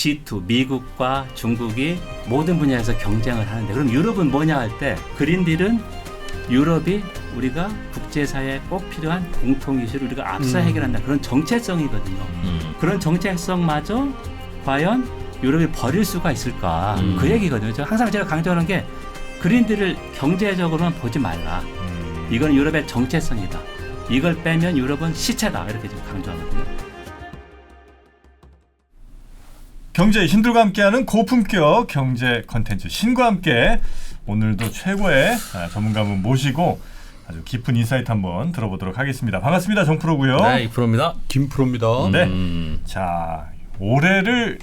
G2 미국과 중국이 모든 분야에서 경쟁을 하는데 그럼 유럽은 뭐냐 할 때 그린딜은 유럽이 우리가 국제사회에 꼭 필요한 공통 이슈를 우리가 앞서 해결한다. 그런 정체성이거든요. 그런 정체성마저 과연 유럽이 버릴 수가 있을까? 그 얘기거든요. 항상 제가 강조하는 게 그린딜을 경제적으로만 보지 말라. 이건 유럽의 정체성이다. 이걸 빼면 유럽은 시체다. 이렇게 좀 강조하거든요. 경제의 신들과 함께하는 고품격 경제 컨텐츠 신과 함께 오늘도 최고의 전문가분 모시고 아주 깊은 인사이트 한번 들어보도록 하겠습니다. 반갑습니다. 정프로고요. 네, 이프로입니다. 김프로입니다. 네. 자, 올해를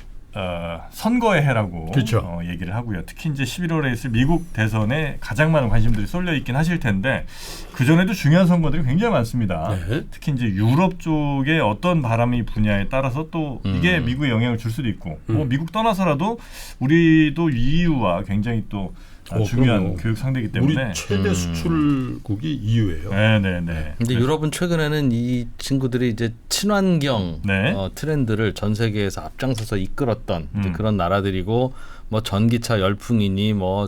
선거의 해라고 그렇죠. 얘기를 하고요. 특히 이제 11월에 있을 미국 대선에 가장 많은 관심들이 쏠려 있긴 하실 텐데 그 전에도 중요한 선거들이 굉장히 많습니다. 네. 특히 이제 유럽 쪽에 어떤 바람이 부냐에 따라서 또 이게 미국에 영향을 줄 수도 있고 뭐 미국 떠나서라도 우리도 EU와 굉장히 또 중요한 그럼요. 교육 상대이기 때문에 우리 최대 수출국이 EU예요. 네네네. 근데 유럽은 최근에는 이 친구들이 이제 친환경 네. 트렌드를 전 세계에서 앞장서서 이끌었던 이제 그런 나라들이고 뭐 전기차 열풍이니 뭐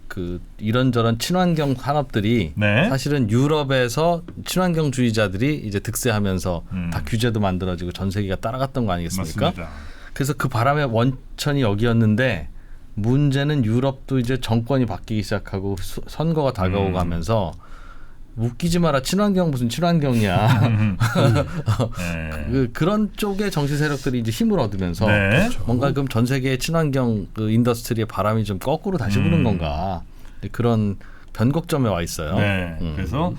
그 이런저런 친환경 산업들이 네. 사실은 유럽에서 친환경주의자들이 이제 득세하면서 다 규제도 만들어지고 전 세계가 따라갔던 거 아니겠습니까? 맞습니다. 그래서 그 바람의 원천이 여기였는데 문제는 유럽도 이제 정권이 바뀌기 시작하고 선거가 다가오고 하면서 웃기지 마라 친환경 무슨 친환경이야. 네. 그런 쪽의 정치 세력들이 이제 힘을 얻으면서 네. 뭔가 그럼 전 세계의 친환경 그 인더스트리의 바람이 좀 거꾸로 다시 부는 건가 그런 변곡점에 와 있어요. 네. 그래서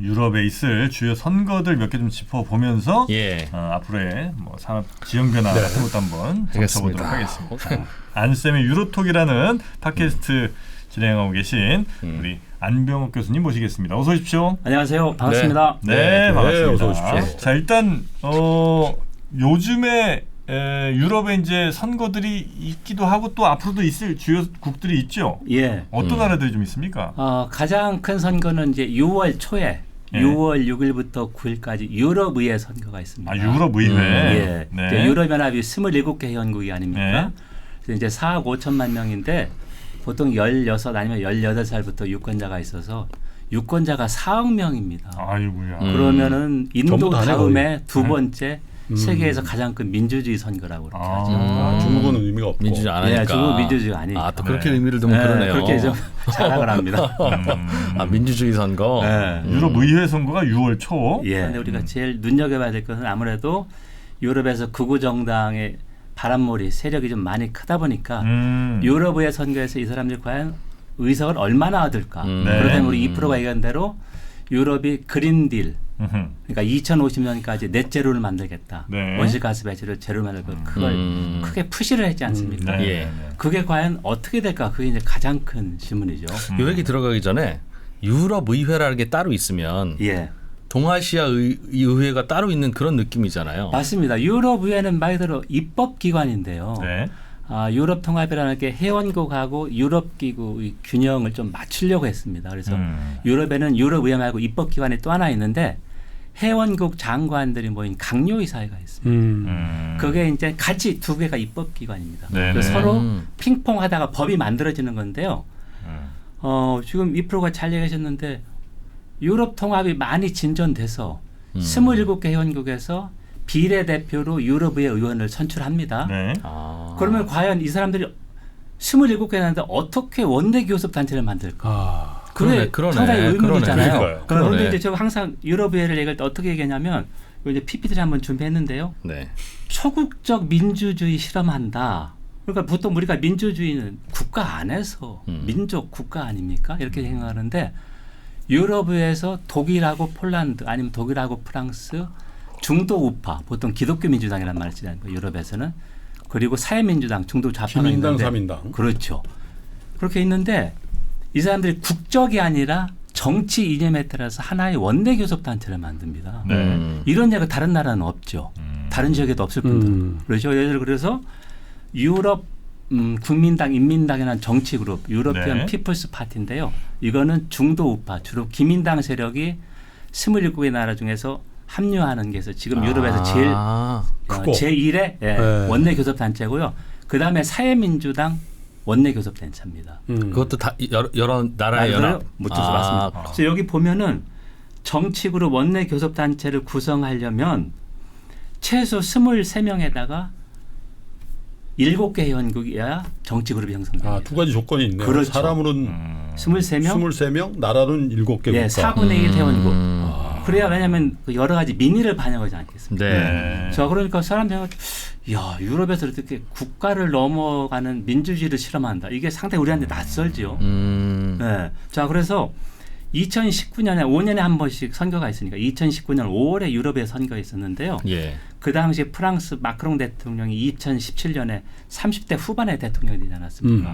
유럽에 있을 주요 선거들 몇 개 좀 짚어보면서 예. 앞으로의 뭐 산업 지형 변화 같은 것도 한번 짚어보도록 하겠습니다. 안쌤의 유로톡이라는 팟캐스트 진행하고 계신 우리 안병욱 교수님 모시겠습니다. 어서 오십시오. 안녕하세요. 반갑습니다. 네, 반갑습니다. 어서 오십시오. 자, 일단 요즘에 유럽에 이제 선거들이 있기도 하고 또 앞으로도 있을 주요 국들이 있죠. 예. 어떤 나라들이 좀 있습니까? 가장 큰 선거는 이제 6월 초에 예. 6월 6일부터 9일까지 유럽의회 선거가 있습니다. 유럽 의회. 예. 네. 이제 유럽연합이 27개 회원국이 아닙니까? 네. 그래서 이제 4억 5천만 명인데 보통 16 아니면 18살부터 유권자가 있어서 유권자가 4억 명입니다. 아이고야. 그러면은 인도 전부 다네, 다음에 거의. 두 번째 세계에서 가장 큰 민주주의 선거라고 그렇게 하죠. 중국은 의미가 없고. 민주주의 안 하니까. 예, 중국 민주주의 아니니까. 아, 또 그렇게 네. 의미를 두면 그러네요. 그렇게 좀 자랑을 합니다. 아, 민주주의 선거. 네. 유럽 의회 선거가 6월 초. 예. 근데 우리가 제일 눈여겨봐야 될 것은 아무래도 유럽에서 극우 정당의 바람몰이 세력이 좀 많이 크다 보니까 유럽의 선거에서 이 사람들이 과연 의석을 얼마나 얻을까. 네. 그렇다면 우리 2%가 얘기한 대로 유럽이 그린딜 그러니까 2050년까지 넷제로를 만들겠다. 네. 온실가스 배출을 제로 만들고 그걸 크게 푸시를 했지 않습니까? 네. 예. 그게 과연 어떻게 될까? 그게 이제 가장 큰 질문이죠. 요 얘기 들어가기 전에 유럽 의회라는 게 따로 있으면 예. 동아시아 의회가 따로 있는 그런 느낌이잖아요. 맞습니다. 유럽 의회는 말 그대로 입법기관인데요. 네. 유럽 통합이라는 게 회원국하고 유럽 기구의 균형을 좀 맞추려고 했습니다. 그래서 유럽에는 유럽 의회 말고 입법기관이 또 하나 있는데 회원국 장관들이 모인 강요의사회가 있습니다. 그게 이제 같이 두 개가 입법기관입니다. 네네. 그래서 서로 핑퐁하다가 법이 만들어지는 건데요. 지금 이프로가 잘 얘기하셨는데 유럽 통합이 많이 진전돼서 27개 회원국에서 비례대표로 유럽의 의원을 선출합니다. 네. 그러면 과연 이 사람들이 27개나는데 어떻게 원내 교섭 단체를 만들까? 그게 그러네. 상당히 의문이잖아요. 그러니까요. 그런데 그러네. 이제 제가 항상 유럽의회를 얘기할 때 어떻게 얘기하냐면 이제 PPT를 한번 준비했는데요. 네. 초국적 민주주의 실험한다. 그러니까 보통 우리가 민주주의는 국가 안에서 민족 국가 아닙니까? 이렇게 생각하는데 유럽에서 독일하고 폴란드 아니면 독일하고 프랑스 중도 우파 보통 기독교 민주당이라는 말을 쓰는 거예요. 유럽에서는 그리고 사회민주당 중도 좌파가 기민당, 있는데 사민당. 그렇죠. 그렇게 있는데 이 사람들이 국적이 아니라 정치 이념에 따라서 하나의 원내 교섭 단체를 만듭니다. 네. 이런 예가 다른 나라는 없죠. 다른 지역에도 없을 뿐더러. 그렇죠. 예를 들어 그래서 유럽 국민당, 인민당이라는 정치 그룹, 유러피언 네. 피플스 파티인데요. 이거는 중도 우파, 주로 기민당 세력이 27개의 나라 중에서 합류하는 게 있어요. 지금 유럽에서 제일 크고. 제1의 네. 원내 교섭 단체고요. 그다음에 사회민주당 원내 교섭 단체입니다. 그것도 다 여러 나라의 연합. 묻혀서 맞습니다. 그래서 여기 보면은 정치그룹 원내 교섭 단체를 구성하려면 최소 23명에다가 7개 회원국이야 정치그룹이 형성됩니다. 아, 두 가지 조건이 있네요. 그렇죠. 사람으로는 23명, 23명, 나라는 7개 예, 국가. 4분의 1 회원국. 그래야 왜냐하면 그 여러 가지 민의를 반영하지 않겠습니까? 네. 자, 그러니까 사람들은 야, 유럽에서 이렇게 국가를 넘어가는 민주주의를 실험한다. 이게 상당히 우리한테 낯설지요. 네. 자, 그래서 2019년에 5년에 한 번씩 선거가 있으니까 2019년 5월에 유럽에 선거가 있었는데요. 예. 그 당시 프랑스 마크롱 대통령이 2017년에 30대 후반에 대통령이 되지 않았습니까?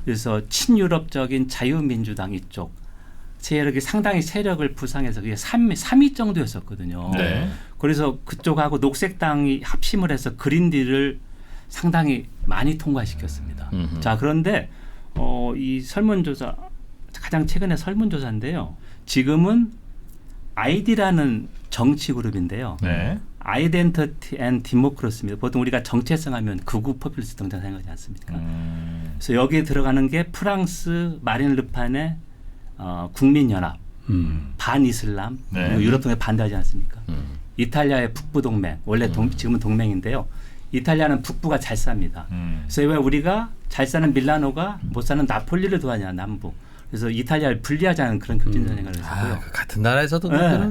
그래서 친유럽적인 자유민주당 이쪽 세력이 상당히 세력을 부상해서 그게 3위 정도였었거든요. 네. 그래서 그쪽하고 녹색당이 합심을 해서 그린딜을 상당히 많이 통과시켰습니다. 자, 그런데 이 설문조사 가장 최근에 설문조사인데요. 지금은 아이디라는 정치 그룹인데요. 네. 아이덴티티 앤 디모크라시입니다. 보통 우리가 정체성 하면 극우 포퓰리스트 등장 생각하지 않습니까? 그래서 여기에 들어가는 게 프랑스 마린 르판의 국민연합, 반이슬람, 네. 그리고 유럽 동맹 반대하지 않습니까? 이탈리아의 북부 동맹, 원래 지금은 동맹인데요. 이탈리아는 북부가 잘 삽니다. 그래서 왜 우리가 잘 사는 밀라노가 못 사는 나폴리를 도와냐 남부. 그래서 이탈리아를 분리하자는 그런 급진 생각을 했었고요. 같은 나라에서도 네.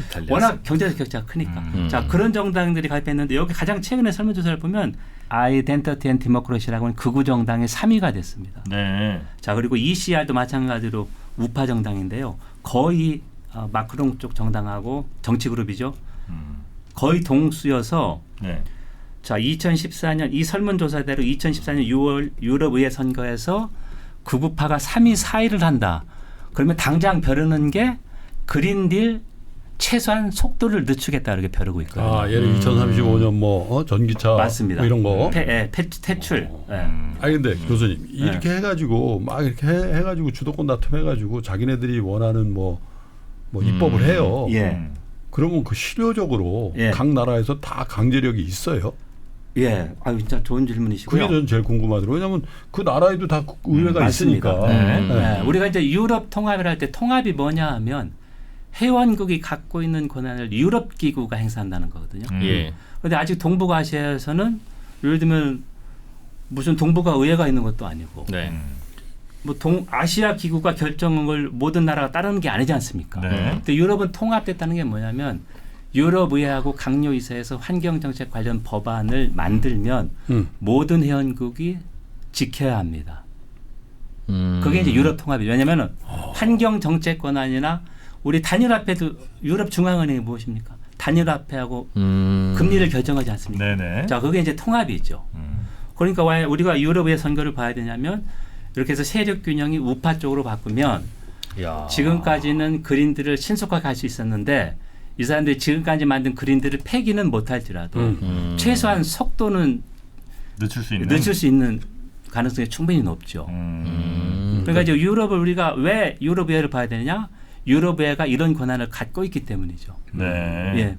이탈리아. 워낙 경제적 격차가 크니까. 자, 그런 정당들이 가입했는데 여기 가장 최근에 설문조사를 보면 아이덴티티 앤 디모크라시라고 하는 극우 정당의 3위가 됐습니다. 네. 자, 그리고 ECR도 마찬가지로 우파 정당인데요. 거의 마크롱 쪽 정당하고 정치 그룹이죠. 거의 동수여서 네. 자, 2014년 이 설문조사대로 2014년 6월 유럽의회 선거에서 극우파가 3위 4위를 한다. 그러면 당장 벼르는 게 그린딜 최소한 속도를 늦추겠다 이렇게 벼르고 있거든요. 아, 예를 2035년 전기차 맞습니다. 뭐 이런 거. 퇴출. 예. 아니 근데 교수님 이렇게 해가지고 막 이렇게 해가지고 주도권 다툼해가지고 자기네들이 원하는 뭐 입법을 해요. 예. 그러면 그 실효적으로 예. 각 나라에서 다 강제력이 있어요. 예. 아, 진짜 좋은 질문이시고요. 그게 저는 제일 궁금하더라고요. 왜냐하면 그 나라에도 다 의회가 맞습니다. 있으니까. 네. 네. 우리가 이제 유럽 통합을 할 때 통합이 뭐냐 하면 회원국이 갖고 있는 권한을 유럽 기구가 행사한다는 거거든요. 예. 그런데 아직 동북아시아에서는 예를 들면 무슨 동북아 의회가 있는 것도 아니고 네. 뭐 동아시아 기구가 결정한 걸 모든 나라가 따르는 게 아니지 않습니까? 네. 근데 유럽은 통합됐다는 게 뭐냐면 유럽 의회하고 강요의사에서 환경정책 관련 법안을 만들면 모든 회원국이 지켜야 합니다. 그게 이제 유럽 통합이죠. 왜냐하면 환경정책 권한이나 우리 단일화폐도 유럽 중앙은행이 무엇입니까? 단일화폐하고 금리를 결정하지 않습니까? 네네. 자, 그게 이제 통합이죠. 그러니까 왜 우리가 유럽의 선거를 봐야 되냐면 이렇게 해서 세력 균형이 우파 쪽으로 바꾸면 야. 지금까지는 그린들을 신속하게 할 수 있었는데 이 사람들이 지금까지 만든 그린들을 폐기는 못할지라도 최소한 속도는 늦출 수 있는 가능성이 충분히 높죠. 그러니까 이제 유럽을 우리가 왜 유럽의회를 봐야 되느냐? 유럽의회가 이런 권한을 갖고 있기 때문이죠. 네. 예,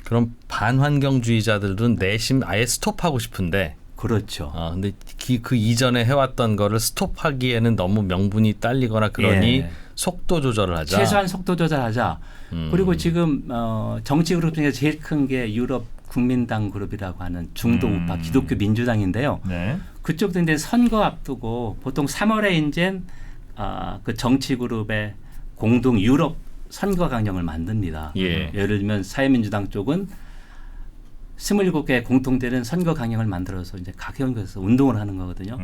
그럼 반환경주의자들은 내심 아예 스톱하고 싶은데 그렇죠. 근데 그 이전에 해왔던 거를 스톱하기에는 너무 명분이 딸리거나 그러니 예. 속도 조절을 하자. 최소한 속도 조절하자. 그리고 지금 정치 그룹 중에 제일 큰 게 유럽 국민당 그룹이라고 하는 중도 우파 기독교 민주당인데요. 네. 그쪽도 이제 선거 앞두고 보통 3월에 이제 그 정치 그룹의 공동 유럽 선거 강령을 만듭니다. 예. 예를 들면 사회민주당 쪽은 27개의 공통되는 선거 강령을 만들어서 이제 각 회원국에서 운동을 하는 거거든요.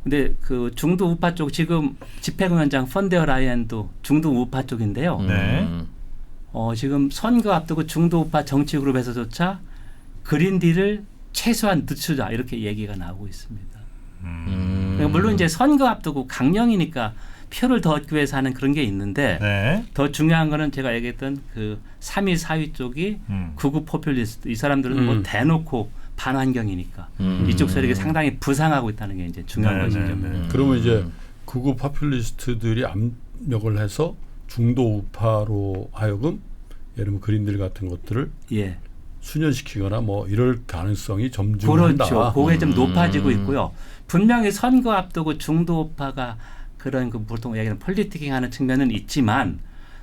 근데 그 중도 우파 쪽 지금 집회위원장 펀데어 라이언도 중도 우파 쪽인데요. 네. 지금 선거 앞두고 중도 우파 정치 그룹에서조차 그린딜을 최소한 늦추자 이렇게 얘기가 나오고 있습니다. 그러니까 물론 이제 선거 앞두고 강령이니까 표를 더 얻기 위해서 하는 그런 게 있는데 네. 더 중요한 거는 제가 얘기했던 그 3위, 4위 쪽이 극우 포퓰리스트 이 사람들은 뭐 대놓고 반환경이니까 이쪽 세력이 상당히 부상하고 있다는 게 이제 중요한 것이죠. 그러면 이제 극우 포퓰리스트들이 압력을 해서 중도 우파로 하여금 예를 들면 그린딜 같은 것들을 예. 수년시키거나 뭐 이럴 가능성이 그렇죠. 점증한다. 그게 좀 높아지고 있고요. 분명히 선거 앞두고 중도파가 그런 그 보통 얘기하는 폴리티킹하는 측면은 있지만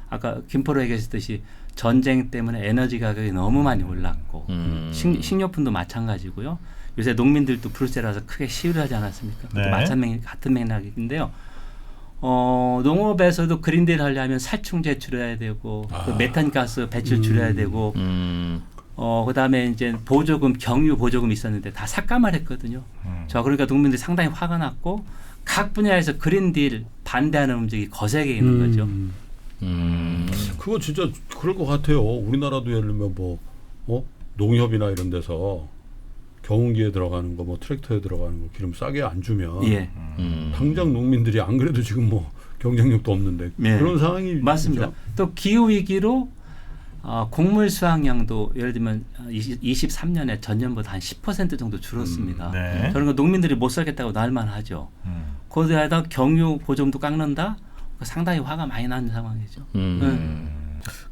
아까 김포로 얘기했듯이 전쟁 때문에 에너지 가격이 너무 많이 올랐고 식료품도 마찬가지고요. 요새 농민들도 불세라서 크게 시위를 하지 않았습니까? 네. 같은 맥락인데요. 농업에서도 그린딜 하려면 살충제 줄여야 되고 그 메탄가스 배출 줄여야 되고 그다음에 이제 보조금 경유 보조금 있었는데 다 삭감을 했거든요. 자 그러니까 농민들이 상당히 화가 났고 각 분야에서 그린딜 반대하는 움직임이 거세게 있는 거죠. 그거 진짜 그럴 것 같아요. 우리나라도 예를 들면 뭐 농협이나 이런 데서 경운기에 들어가는 거, 뭐 트랙터에 들어가는 거 기름 싸게 안 주면 예. 당장 농민들이 안 그래도 지금 뭐 경쟁력도 없는데 예. 그런 상황이 맞습니다. 그죠? 또 기후 위기로 곡물 수확량도 예를 들면 23년에 전년보다 한 10% 정도 줄었습니다. 네. 저런 거 농민들이 못 살겠다고 날만하죠. 거기에다 경유 보조금도 깎는다. 상당히 화가 많이 나는 상황이죠.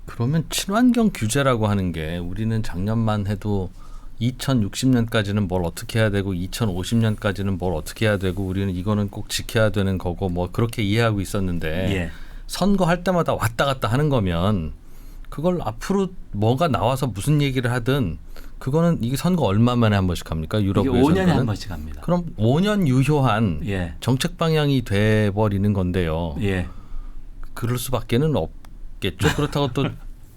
그러면 친환경 규제라고 하는 게 우리는 작년만 해도 2060년까지는 뭘 어떻게 해야 되고 2050년까지는 뭘 어떻게 해야 되고 우리는 이거는 꼭 지켜야 되는 거고 뭐 그렇게 이해하고 있었는데 예. 선거할 때마다 왔다 갔다 하는 거면 그걸 앞으로 뭐가 나와서 무슨 얘기를 하든 그거는 이게 선거 얼마 만에 한 번씩 합니까? 이게 유럽의 5년에 선거는? 한 번씩 합니다. 그럼 5년 유효한 예. 정책 방향이 돼버리는 건데요. 예. 그럴 수밖에는 없겠죠. 그렇다고 또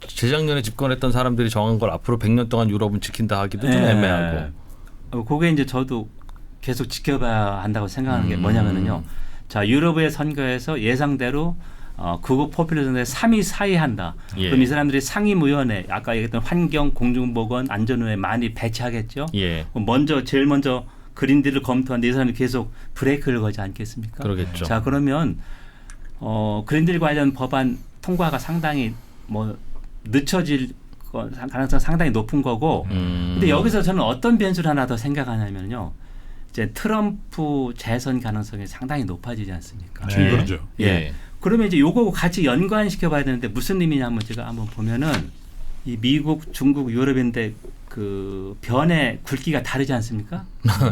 재작년에 집권했던 사람들이 정한 걸 앞으로 100년 동안 유럽은 지킨다 하기도 좀 애매하고. 그게 이제 저도 계속 지켜봐야 한다고 생각하는 게 뭐냐면요. 자 유럽의 선거에서 예상대로 극우 포퓰리즘에 3위 4위 한다. 예. 그럼 이 사람들이 상임위원회 아까 얘기했던 환경, 공중보건, 안전위원회 많이 배치하겠죠. 예. 제일 먼저 그린딜을 검토하는데 이 사람이 계속 브레이크를 걸지 않겠습니까? 그러겠죠. 자 그러면 그린딜 관련 법안 통과가 상당히 뭐 늦춰질 가능성 상당히 높은 거고. 근데 여기서 저는 어떤 변수를 하나 더 생각하냐면요. 이제 트럼프 재선 가능성이 상당히 높아지지 않습니까? 네. 그렇죠. 예. 그러면 이제 요거 같이 연관시켜 봐야 되는데 무슨 의미냐면 제가 한번 보면은 이 미국, 중국, 유럽인데 그 변의 굵기가 다르지 않습니까?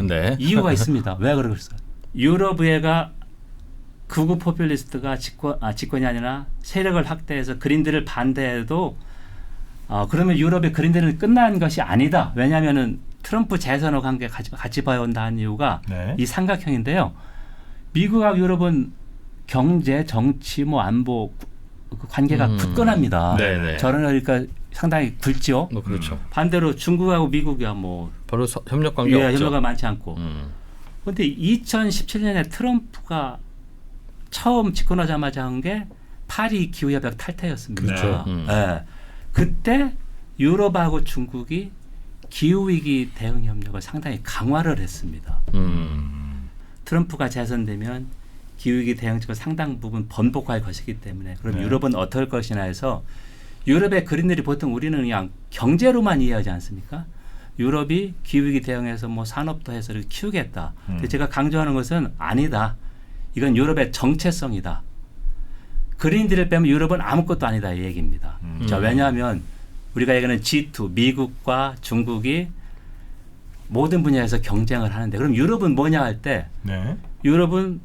네. 이유가 있습니다. 왜 그러겠어요? 유럽의회가 극우 포퓰리스트가 집권이 아니라 세력을 확대해서 그린딜을 반대해도 그러면 유럽의 그린딜은 끝난 것이 아니다. 왜냐하면은 트럼프 재선과 관계 같이 봐야 한다는 이유가 네. 이 삼각형인데요. 미국과 유럽은 경제, 정치, 뭐 안보 그 관계가 굳건합니다. 네네. 그러니까 상당히 굵죠. 뭐 그렇죠. 반대로 중국하고 미국이야 뭐 별로 협력 관계 없죠. 협력가 많지 않고. 그런데 2017년에 트럼프가 처음 집권하자마자 한 게 파리 기후협약 탈퇴였습니다. 그렇죠. 네. 그때 유럽하고 중국이 기후위기 대응 협력을 상당히 강화를 했습니다. 트럼프가 재선되면 기후위기 대응책을 상당 부분 번복할 것이기 때문에 그럼 네. 유럽은 어떨 것이냐 해서 유럽의 그린들이 보통 우리는 그냥 경제로만 이해하지 않습니까? 유럽이 기후위기 대응해서 뭐 산업도 해서 이렇게 키우겠다. 근데 제가 강조하는 것은 아니다. 이건 유럽의 정체성이다. 그린딜을 빼면 유럽은 아무것도 아니다 이 얘기입니다. 자, 왜냐하면 우리가 얘기하는 G2 미국과 중국이 모든 분야에서 경쟁을 하는데 그럼 유럽은 뭐냐 할 때 네. 유럽은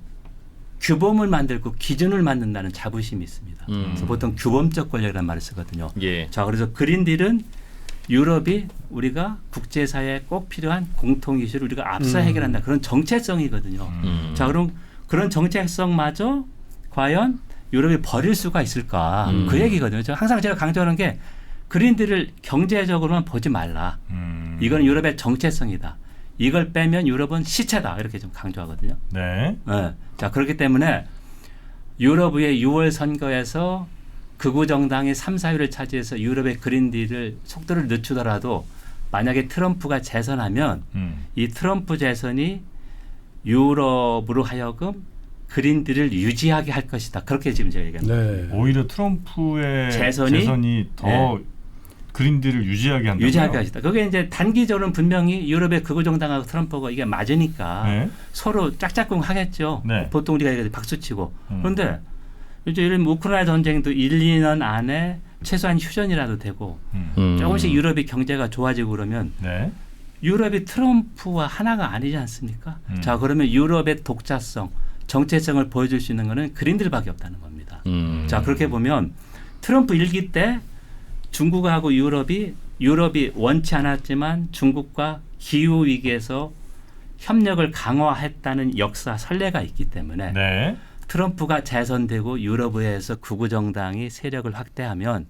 규범을 만들고 기준을 만든다는 자부심이 있습니다. 그래서 보통 규범적 권력이라는 말을 쓰거든요. 예. 자, 그래서 그린딜은 유럽이 우리가 국제사회에 꼭 필요한 공통 이슈를 우리가 앞서 해결한다. 그런 정체성이거든요. 자, 그럼 그런 정체성마저 과연 유럽이 버릴 수가 있을까? 그 얘기거든요. 항상 제가 강조하는 게 그린딜을 경제적으로만 보지 말라. 이건 유럽의 정체성이다. 이걸 빼면 유럽은 시체다. 이렇게 좀 강조하거든요. 네. 네. 자, 그렇기 때문에 유럽의 6월 선거에서 극우 정당이 3, 4위를 차지해서 유럽의 그린딜을 속도를 늦추더라도 만약에 트럼프가 재선하면 이 트럼프 재선이 유럽으로 하여금 그린딜을 유지하게 할 것이다. 그렇게 지금 제가 얘기합니다. 네. 오히려 트럼프의 재선이 재선이 더 그린딜을 유지하게 한다고요? 유지할 것이다. 그게 이제 단기적으로는 분명히 유럽의 극우 정당하고 트럼프가 이게 맞으니까 네. 서로 짝짝꿍 하겠죠. 네. 보통 우리가 이렇게 박수치고. 그런데 이제 이런 우크라이나 전쟁도 1, 2년 안에 최소한 휴전이라도 되고 음. 조금씩 유럽이 경제가 좋아지고 그러면 네. 유럽이 트럼프와 하나가 아니지 않습니까? 자, 그러면 유럽의 독자성, 정체성을 보여줄 수 있는 거는 그린들밖에 없다는 겁니다. 자, 그렇게 보면 트럼프 일기 때 중국하고 유럽이 원치 않았지만 중국과 기후 위기에서 협력을 강화했다는 역사 선례가 있기 때문에 네. 트럼프가 재선되고 유럽의회에서 극우 정당이 세력을 확대하면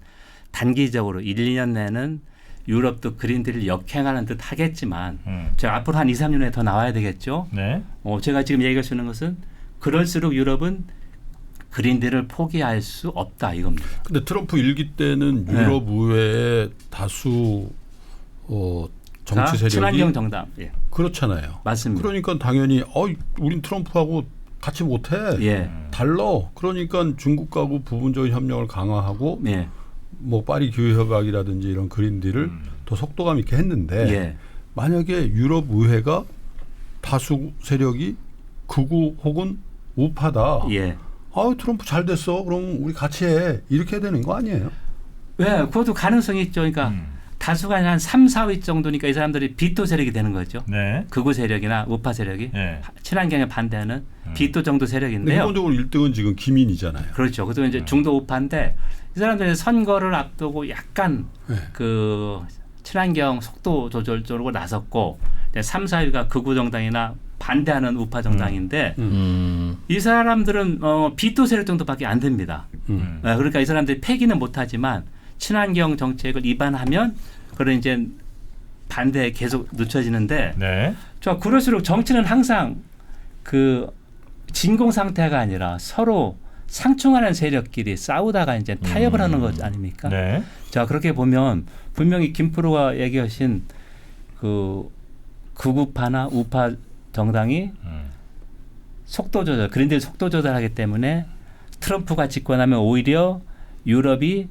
단기적으로 1, 2년 내는 유럽도 그린딜을 역행하는 듯 하겠지만 제가 앞으로 한 2, 3년 후에 더 나와야 되겠죠. 네. 제가 지금 얘기할 수 있는 것은 그럴수록 유럽은 그린딜을 포기할 수 없다 이겁니다. 근데 트럼프 일기 때는 유럽 의회의 다수 정치 세력이 친환경 정당. 예. 그렇잖아요. 맞습니다. 그러니까 당연히 우린 트럼프하고 같이 못해. 예. 달라. 그러니까 중국하고 부분적인 협력을 강화하고 예. 뭐 파리 기후 협약이라든지 이런 그린딜을 더 속도감 있게 했는데 예. 만약에 유럽 의회가 다수 세력이 극우 혹은 우파다. 예. 트럼프 잘 됐어. 그럼 우리 같이 해. 이렇게 해야 되는 거 아니에요? 왜? 그것도 가능성이 있죠. 그러니까 다수가 한 3, 4위 정도니까 이 사람들이 비토 세력이 되는 거죠. 네. 극우 세력이나 우파 세력이 네. 친환경에 반대하는 비토 정도 근데 세력인데요. 기본적으로 1등은 지금 기민이잖아요. 그렇죠. 그것도 이제 중도 우파인데 이 사람들이 선거를 앞두고 약간 네. 그 친환경 속도 조절 쪽으로 나섰고 3, 4위가 극우 정당이나 반대하는 우파 정당인데 이 사람들은 비토 세력 정도밖에 안 됩니다. 그러니까 이 사람들이 폐기는 못하지만 친환경 정책을 위반하면 그런 이제 반대에 계속 늦춰지는데 네. 그럴수록 정치는 항상 그 진공 상태가 아니라 서로 상충하는 세력끼리 싸우다가 이제 타협을 하는 것 아닙니까? 네. 자, 그렇게 보면 분명히 김프로가 얘기하신 그 극우파나 우파 정당이 속도 조절, 그린딜 속도 조절하기 때문에 트럼프가 집권하면 오히려 유럽이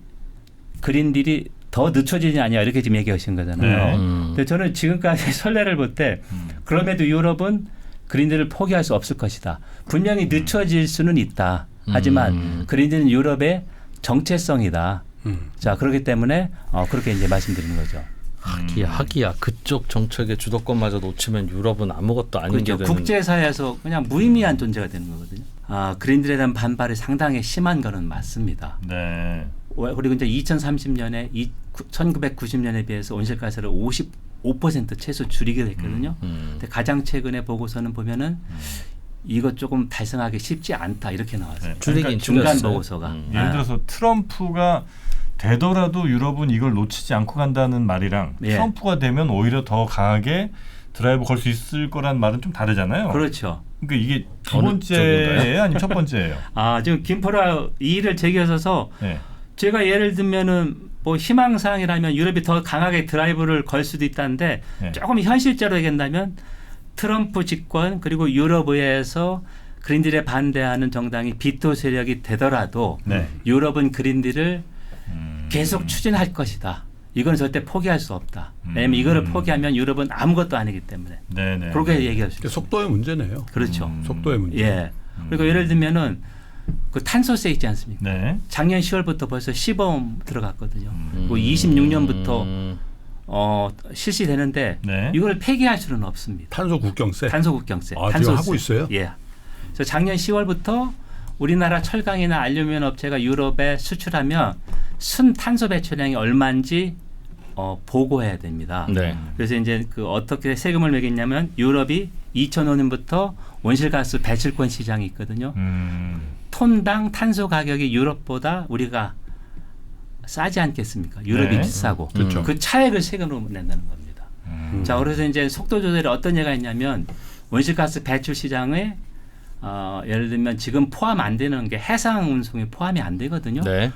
그린딜이 더 늦춰지지 않냐 이렇게 지금 얘기하신 거잖아요. 근데 저는 지금까지 선례를 볼 때 그럼에도 유럽은 그린딜을 포기할 수 없을 것이다. 분명히 늦춰질 수는 있다. 하지만 그린딜은 유럽의 정체성이다. 자, 그렇기 때문에 그렇게 이제 말씀드리는 거죠. 하기야 그쪽 정책의 주도권마저 놓치면 유럽은 아무것도 아닌 그렇죠. 게 되는. 국제사회에서 그냥 무의미한 존재가 되는 거거든요. 그린딜에 대한 반발이 상당히 심한 거는 맞습니다. 네. 그리고 이제 2030년에 1990년에 비해서 온실가스를 55% 최소 줄이게 됐거든요. 근데 가장 최근에 보고서는 보면은 이것 조금 달성하기 쉽지 않다 이렇게 나왔어요. 네. 줄이긴 중간 줄였어요. 보고서가. 예를 들어서 트럼프가 되더라도 유럽은 이걸 놓치지 않고 간다는 말이랑 예. 트럼프가 되면 오히려 더 강하게 드라이브 걸 수 있을 거란 말은 좀 다르잖아요. 그렇죠. 그러니까 이게 두 어느 번째예요, 쪽인가요? 아니면 첫 번째예요? 지금 김포라 이의를 제기하셔서 네. 제가 예를 들면은 뭐 희망사항이라면 유럽이 더 강하게 드라이브를 걸 수도 있다는데 네. 조금 현실적으로 얘기한다면 트럼프 집권 그리고 유럽의회에서 그린딜에 반대하는 정당이 비토 세력이 되더라도 네. 유럽은 그린딜을 계속 추진할 것이다. 이건 절대 포기할 수 없다. 왜냐하면 이거를 포기하면 유럽은 아무것도 아니기 때문에 네네. 그렇게 얘기할 수 있어요. 속도의 문제네요. 그렇죠. 속도의 문제. 예. 그리고 예를 들면은 그 탄소세 있지 않습니까? 네. 작년 10월부터 벌써 시범 들어갔거든요. 그리고 26년부터 실시되는데 네. 이걸 폐기할 수는 없습니다. 탄소 국경세. 탄소 국경세. 지금 하고 있어요? 예. 그래서 작년 10월부터 우리나라 철강이나 알루미늄 업체가 유럽에 수출하면 순탄소 배출량이 얼마인지 보고해야 됩니다. 네. 그래서 이제 그 어떻게 세금을 매겼냐면 유럽이 2005년부터 온실가스 배출권 시장이 있거든요. 톤당 탄소 가격이 유럽보다 우리가 싸지 않겠습니까? 유럽이 네. 비싸고 그렇죠. 그 차액을 세금으로 낸다는 겁니다. 자, 그래서 이제 속도 조절에 어떤 예가 있냐면 온실가스 배출 시장에 예를 들면 지금 포함 안 되는 게 해상 운송이 포함이 안 되거든요. 네.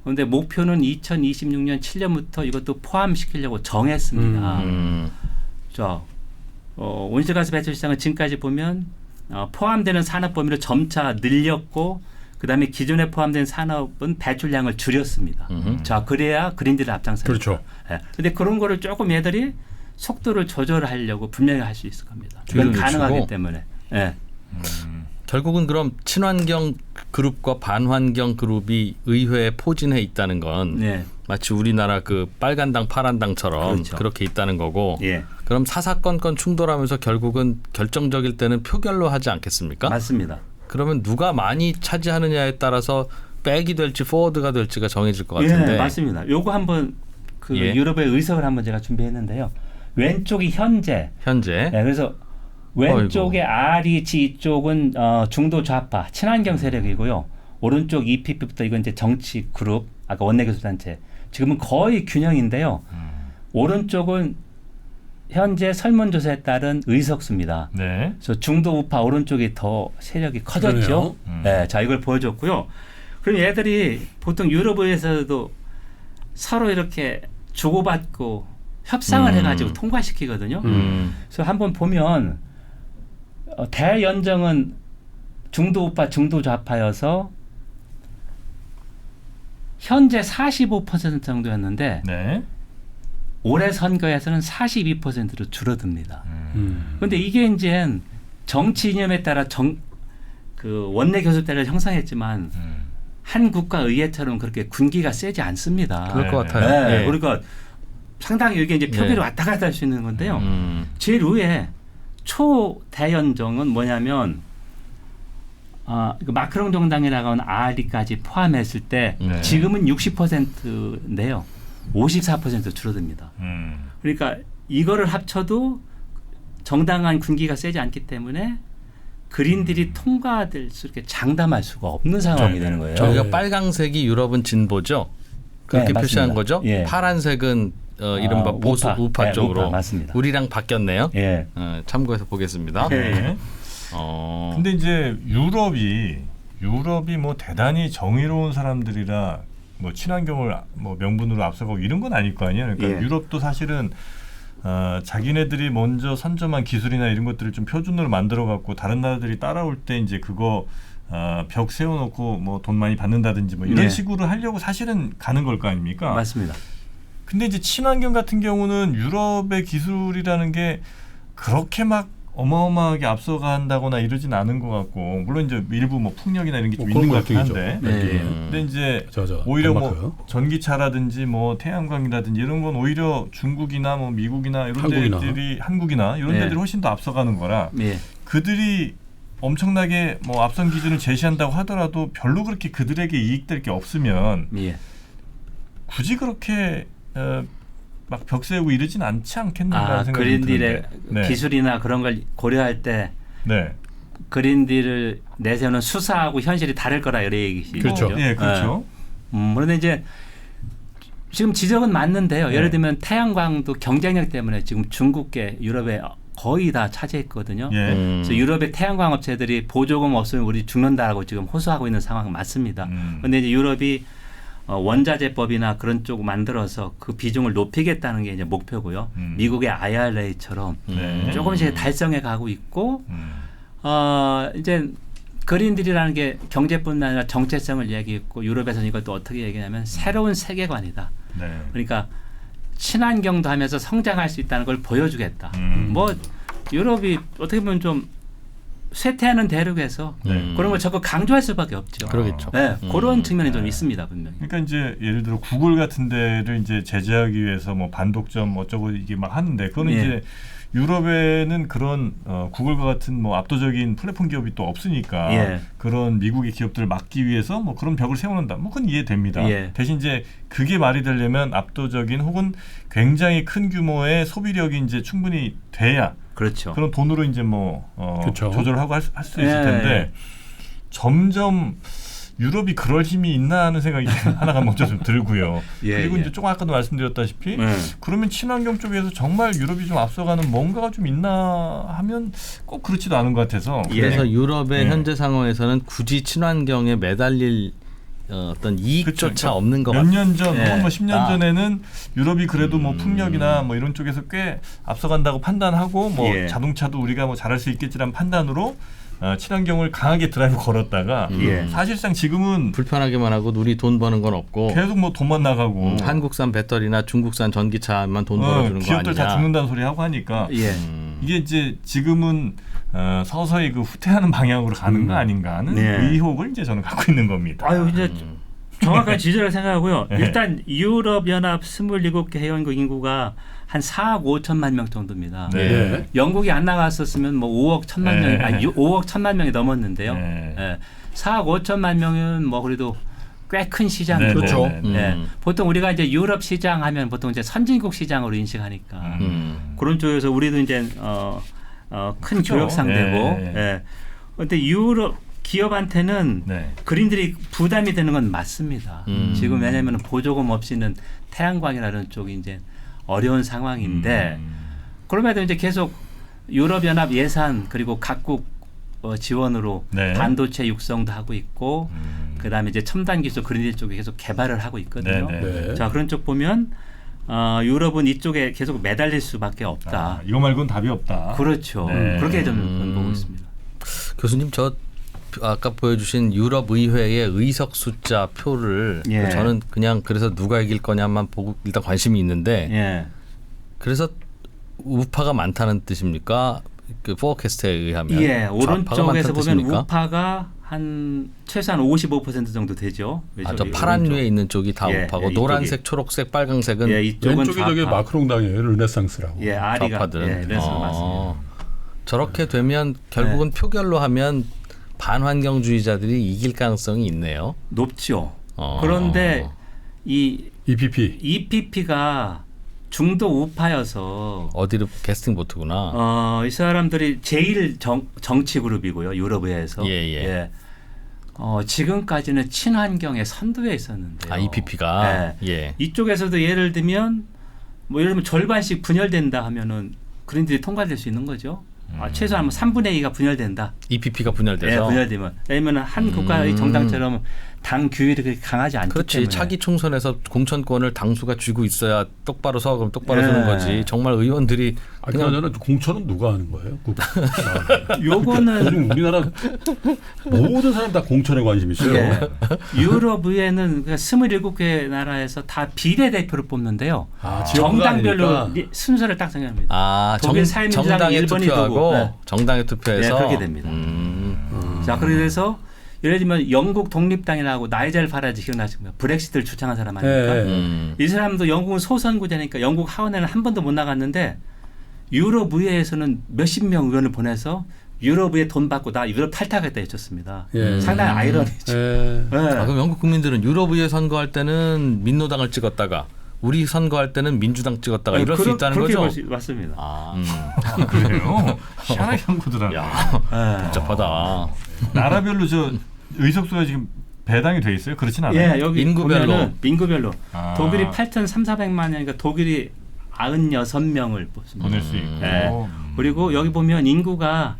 그런데 목표는 2026년 7년부터 이것도 포함시키려고 정했습니다. 자, 온실가스 배출 시장은 지금까지 보면 포함되는 산업 범위를 점차 늘렸고 그다음에 기존에 포함된 산업은 배출량을 줄였습니다. 자, 그래야 그린딜을 앞장서요. 그렇죠. 그런데 그런 거를 조금 얘들이 속도를 조절하려고 분명히 할 수 있을 겁니다. 뒤로 이건 가능하기 늦추고. 때문에. 예. 결국은 그럼 친환경 그룹과 반환경 그룹이 의회에 포진해 있다는 건 네. 마치 우리나라 그 빨간당 파란당처럼 그렇죠. 그렇게 있다는 거고 예. 그럼 사사건건 충돌하면서 결국은 결정적일 때는 표결로 하지 않겠습니까? 맞습니다. 그러면 누가 많이 차지하느냐에 따라서 백이 될지 포워드가 될지가 정해질 것 같은데. 예, 맞습니다. 요거 한번 그 예. 유럽의 의석을 한번 제가 준비했는데요. 왼쪽이 현재. 현재 네, 그래서 왼쪽에 REG 쪽은 중도 좌파 친환경 세력이고요. 오른쪽 EPP부터 이건 이제 정치 그룹, 아까 원내교섭단체. 지금은 거의 균형인데요. 오른쪽은 현재 설문조사에 따른 의석수입니다. 네. 그래서 중도 우파 오른쪽이 더 세력이 커졌죠. 그러네요. 네, 자 이걸 보여줬고요. 그럼 얘들이 보통 유럽에서도 서로 이렇게 주고받고 협상을 해가지고 통과시키거든요. 그래서 한번 보면 대연정은 중도 우파, 중도 좌파여서 현재 45% 정도였는데 네. 올해 선거에서는 42%로 줄어듭니다. 음. 그런데 이게 이제 정치 이념에 따라 그 원내 교섭대를 형성했지만 한 국가 의회처럼 그렇게 군기가 세지 않습니다. 그럴 것 네, 같아요. 네, 예. 그러니까 상당히 이게 이제 표결이 네. 왔다 갔다 할 수 있는 건데요. 제일 위에 초대연정은 뭐냐면 그 마크롱 정당이라고 하는 RE까지 포함했을 때 네. 지금은 60%인데요. 54% 줄어듭니다. 그러니까 이거를 합쳐도 정당한 군기가 세지 않기 때문에 그린들이 통과될 수 이렇게 장담할 수가 없는 상황이 되는 거예요. 저희가 네. 빨강색이 유럽은 진보죠. 그렇게 네, 표시한 맞습니다. 거죠. 예. 파란색은 이른바 보수 우파 네, 쪽으로 우파, 맞습니다. 우리랑 바뀌었네요. 예. 참고해서 보겠습니다. 네. 근데 이제 유럽이 뭐 대단히 정의로운 사람들이라 뭐 친환경을 뭐 명분으로 앞서가고 이런 건 아닐 거 아니에요. 그러니까 예. 유럽도 사실은 자기네들이 먼저 선점한 기술이나 이런 것들을 좀 표준으로 만들어 갖고 다른 나라들이 따라올 때 이제 그거 벽 세워놓고 뭐 돈 많이 받는다든지 뭐 이런 네. 식으로 하려고 사실은 가는 걸 거 아닙니까? 맞습니다. 근데 이제 친환경 같은 경우는 유럽의 기술이라는 게 그렇게 막 어마어마하게 앞서간다거나 이러진 않은 것 같고 물론 이제 일부 뭐 풍력이나 이런 게 좀 있는 것 같긴 한데 네. 근데 이제 저, 오히려 덴마크. 뭐 전기차라든지 뭐 태양광이라든지 이런 건 오히려 중국이나 뭐 미국이나 이런 한국이나. 데들이 한국이나 이런 네. 데들이 훨씬 더 앞서가는 거라 예. 그들이 엄청나게 뭐 앞선 기준을 제시한다고 하더라도 별로 그렇게 그들에게 이익될 게 없으면 예. 굳이 그렇게 막 벽 세우고 이러진 않지 않겠는가 생각이 그린딜의 드는데. 네. 기술이나 그런 걸 고려할 때 네. 그린딜을 내세우는 수사하고 현실이 다를 거라 이런 얘기시죠. 그렇죠. 예, 그렇죠. 그런데 이제 지금 지적은 맞는데요. 네. 예를 들면 태양광도 경쟁력 때문에 지금 중국계 유럽에 거의 다 차지했거든요. 예. 그래서 유럽의 태양광 업체들이 보조금 없으면 우리 죽는다라고 지금 호소하고 있는 상황 맞습니다. 그런데 이제 유럽이 원자재법이나 그런 쪽 만들어서 그 비중을 높이겠다는 게 이제 목표고요. 미국의 IRA처럼 네. 조금씩 달성해 가고 있고 이제 그린딜이라는 게 경제뿐만 아니라 정체성을 얘기했고 유럽에서는 이걸 또 어떻게 얘기하냐면 새로운 세계관이다. 네. 그러니까 친환경도 하면서 성장할 수 있다는 걸 보여주겠다. 음. 뭐 유럽이 어떻게 보면 좀 쇠퇴하는 대륙에서 네. 그런 걸 자꾸 강조할 수밖에 없죠. 그러겠죠. 네, 그런 측면이 좀 있습니다, 분명히. 그러니까 이제 예를 들어 구글 같은 데를 이제 제재하기 위해서 뭐 반독점 어쩌고 이게 막 하는데 그거는 예. 이제 유럽에는 그런 구글과 같은 뭐 압도적인 플랫폼 기업이 또 없으니까 예. 그런 미국의 기업들을 막기 위해서 뭐 그런 벽을 세워놓는다. 뭐 그건 이해됩니다. 예. 대신 이제 그게 말이 되려면 압도적인 혹은 굉장히 큰 규모의 소비력이 이제 충분히 돼야 그렇죠. 그런 돈으로 이제 뭐 그렇죠. 조절하고 할 수 있을 예, 텐데 예. 점점 유럽이 그럴 힘이 있나 하는 생각이 하나가 먼저 좀 들고요. 예, 그리고 예. 이제 조금 아까도 말씀드렸다시피 네. 그러면 친환경 쪽에서 정말 유럽이 좀 앞서가는 뭔가가 좀 있나 하면 꼭 그렇지도 않은 것 같아서 예. 그래서 유럽의 예. 현재 상황에서는 굳이 친환경에 매달릴 어떤 이익조차 그렇죠. 없는 것 몇 같아요. 년 전, 예. 혹은 뭐 10년 아. 전에는 유럽이 그래도 뭐 풍력이나 뭐 이런 쪽에서 꽤 앞서간다고 판단하고 뭐 예. 자동차도 우리가 뭐 잘할 수 있겠지라는 판단으로 친환경을 강하게 드라이브 걸었다가 예. 사실상 지금은 불편하게만 하고 우리 돈 버는 건 없고 계속 뭐 돈만 나가고 한국산 배터리나 중국산 전기차만 돈 벌어주는 거 아니냐. 기업들 다 죽는다는 소리 하고 하니까 예. 이게 이제 지금은 서서히 그 후퇴하는 방향으로 가는 거 아닌가 하는 네. 의혹을 이제 저는 갖고 있는 겁니다. 아유 이제 정확한 지지를 생각하고요. 네. 일단 유럽 연합 27개 회원국 인구가 한 4억 5천만 명 정도입니다. 네. 영국이 안 나갔었으면 뭐 5억 1천만 네. 명이 아니 5억 1천만 명이 넘었는데요. 네. 예. 4억 5천만 명은 뭐 그래도 꽤 큰 시장이고 네, 그렇죠. 네, 네. 예. 보통 우리가 이제 유럽 시장 하면 보통 이제 선진국 시장으로 인식하니까 그런 쪽에서 우리도 이제 큰 그렇죠. 교역 상대고. 네. 예. 근데 유럽 기업한테는 네. 그린들이 부담이 되는 건 맞습니다. 지금 왜냐하면 보조금 없이는 태양광이라는 쪽이 이제 어려운 상황인데 그럼에도 이제 계속 유럽연합 예산 그리고 각국 지원으로 네. 반도체 육성도 하고 있고 그다음에 이제 첨단 기술 그린들 쪽에 계속 개발을 하고 있거든요. 네, 네. 자 그런 쪽 보면 유럽은 이쪽에 계속 매달릴 수밖에 없다. 이거 말고는 답이 없다. 그렇죠. 네. 그렇게 좀 보고 있습니다. 교수님 저 아까 보여주신 유럽 의회의 의석 숫자 표를 예. 저는 그냥 그래서 누가 이길 거냐만 보고 일단 관심이 있는데 예. 그래서 우파가 많다는 뜻입니까? 그 포캐스트에 의하면 예, 좌파가 오른쪽에서 많다는 보면 뜻입니까? 우파가 한 최소한 55% 정도 되죠. 아, 저 왼쪽이, 파란 오른쪽. 류에 있는 쪽이 다 예, 우파고 예, 이쪽이. 노란색, 초록색, 빨강색은 예, 이쪽은 왼쪽이 저게 좌파. 마크롱당이에요. 르네상스라고. 예, 아리가 좌파들. 예, 그래서 맞습니다. 저렇게 되면 결국은 표결로 하면 반환경주의자들이 이길 가능성이 있네요. 높죠. 그런데 이 EPP. EPP가 중도 우파여서 어디로 캐스팅 보트구나. 이 사람들이 제일 정치 그룹이고요. 유럽에서. 예. 지금까지는 친환경에 선두에 있었는데요. 아, EPP가 네. 예. 이쪽에서도 예를 들면 뭐 예를 들면 절반씩 분열된다 하면은 그린들이 통과될 수 있는 거죠. 최소한 3분의 2가 분열된다. EPP가 네, 분열돼서 분열되면. 왜냐하면 한 국가의 정당처럼 당 규율이 그렇게 강하지 않기 그렇지. 때문에. 차기 총선에서 공천권을 당수가 쥐고 있어야 똑바로 서 그럼 똑바로 네. 서는 거지. 정말 의원들이 그냥 저는 공천은 누가 하는 거예요? 요거는 요즘 우리나라 모든 사람 다 공천에 관심 있어요. 예. 유럽 의회는 27개 나라에서 다 비례대표를 뽑는데요. 아, 지역구가 정당별로 아니니까. 순서를 딱 정합니다. 아, 독일 사회민주당 정당에 1번이 투표하고 되고, 네. 정당에 투표해서 네, 그렇게 됩니다. 자, 그렇게 돼서 예를 들면 영국 독립당이라고 나이젤 파라지 기억나십니까? 브렉시트를 주창한 사람 아닙니까? 네. 이 사람도 영국은 소선구제니까 영국 하원에는 한 번도 못 나갔는데 유럽 의회에서는 몇십 명 의원을 보내서 유럽 의회 돈 받고 나 유럽 탈퇴하겠다 해줬습니다. 예. 상당히 아이러니죠. 예. 네. 아, 그럼 영국 국민들은 유럽 의회 선거할 때는 민노당을 찍었다가 우리 선거할 때는 민주당 찍었다가 이럴 수 있다는 그렇게 거죠? 맞습니다. 아, 그래요? 희한하게 한 거더라. 야, 네. 복잡하다. 나라별로 저 의석수가 지금 배당이 돼 있어요? 그렇진 않아요. 예, 여기 인구별로. 보면은 인구별로 아. 독일이 8,300만 명이니까 독일이 96명을 뽑습니다. 보낼 수 있고. 예. 그리고 여기 보면 인구가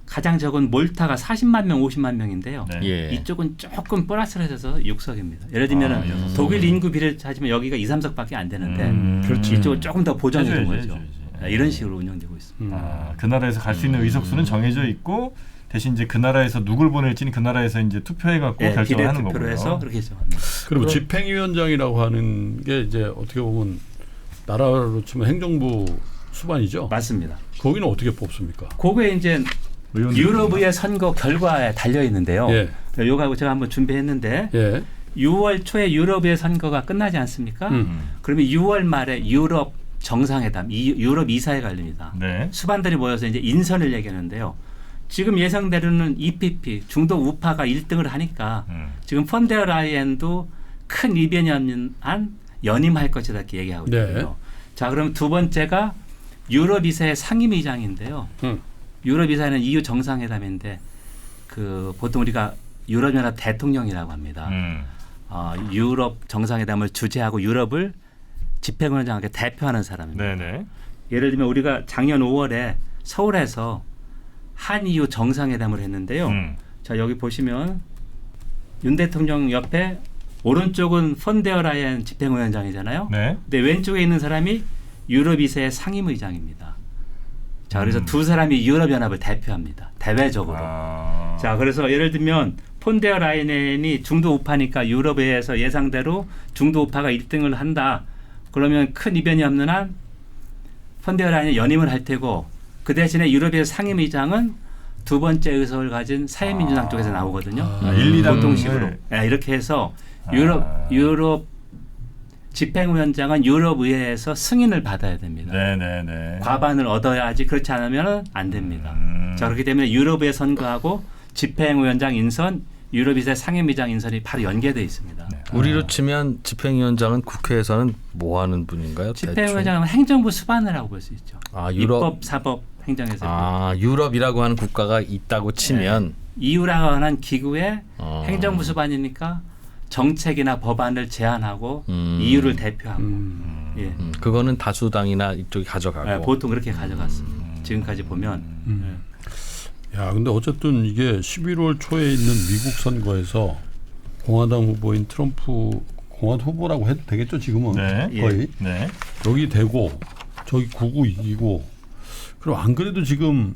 가장 적은 몰타가 40만 명, 50만 명인데요. 네. 예. 이쪽은 조금 플러스를 해서 6석입니다. 예를 들면 여섯 독일 인구 비례를 하지만 여기가 2, 3석밖에 안 되는데 그렇지. 이쪽은 조금 더 보정해 준 해줘야지, 거죠. 해줘야지. 네, 이런 식으로 운영되고 있습니다. 그 나라에서 갈 수 있는 의석수는 정해져 있고 대신 이제 그 나라에서 누굴 보낼지는 그 나라에서 이제 투표해 갖고 예, 결정을 비례 하는 투표로 거고요. 해서 그렇게 정합니다. 그리고 집행위원장이라고 하는 게 이제 어떻게 보면 나라로 치면 행정부 수반이죠. 맞습니다. 거기는 어떻게 뽑습니까? 그게 이제 의원들 유럽의 선거 결과에 달려 있는데요. 예. 요거 제가 한번 준비했는데 예. 6월 초에 유럽의 선거가 끝나지 않습니까? 그러면 6월 말에 유럽 정상회담, 유럽 이사회가 열립니다. 네. 수반들이 모여서 이제 인선을 얘기하는데요. 지금 예상대로는 EPP 중도 우파가 1등을 하니까 지금 펀데어 라이엔도 큰 이변이 없는 한 연임할 것이다 이렇게 얘기하고 있거든요. 네. 자, 그럼 두 번째가 유럽 이사회 상임의장인데요. 유럽 이사회는 EU 정상회담인데 그 보통 우리가 유럽연합 대통령이라고 합니다. 유럽 정상회담을 주재하고 유럽을 집행위원장에게 대표하는 사람입니다. 네네. 예를 들면 우리가 작년 5월에 서울에서 한EU 정상회담을 했는데요. 자, 여기 보시면 윤 대통령 옆에 오른쪽은 펀데어 라이엔 집행위원장이잖아요. 네. 근데 왼쪽에 있는 사람이 유럽 이사회 상임의장입니다. 자, 그래서 두 사람이 유럽연합을 대표합니다. 대외적으로. 자, 그래서 예를 들면 폰데어 라이넨이 중도 우파니까 유럽에서 예상대로 중도 우파가 1등을 한다. 그러면 큰 이변이 없는 한 폰데어 라이넨이 연임을 할 테고 그 대신에 유럽의 상임위장은 두 번째 의석을 가진 사회민주당 쪽에서 나오거든요. 1, 2당 보통식으로. 네, 이렇게 해서 유럽 집행위원장은 유럽의회에서 승인을 받아야 됩니다. 네네네. 과반을 얻어야지 그렇지 않으면 안 됩니다. 자, 그렇기 때문에 유럽의회 선거하고 집행위원장 인선, 유럽의회 상임위장 인선이 바로 연계되어 있습니다. 네. 우리로 치면 집행위원장은 국회에서는 뭐 하는 분인가요? 집행위원장은 행정부 수반을 하고 볼 수 있죠. 아, 유럽. 입법, 사법, 행정에서. 아, 유럽이라고 하는 국가가 있다고 치면 EU라고 하는 기구의 행정부 수반이니까 정책이나 법안을 제안하고 EU를 대표하고. 예. 그거는 다수당이나 이쪽이 가져가고. 네, 보통 그렇게 가져갔습니다. 지금까지 보면. 야, 근데 어쨌든 이게 11월 초에 있는 미국 선거에서 공화당 후보인 트럼프 공화당 후보라고 해도 되겠죠 지금은 네. 거의 네. 여기 되고 저기 9구 이기고 그리고 안 그래도 지금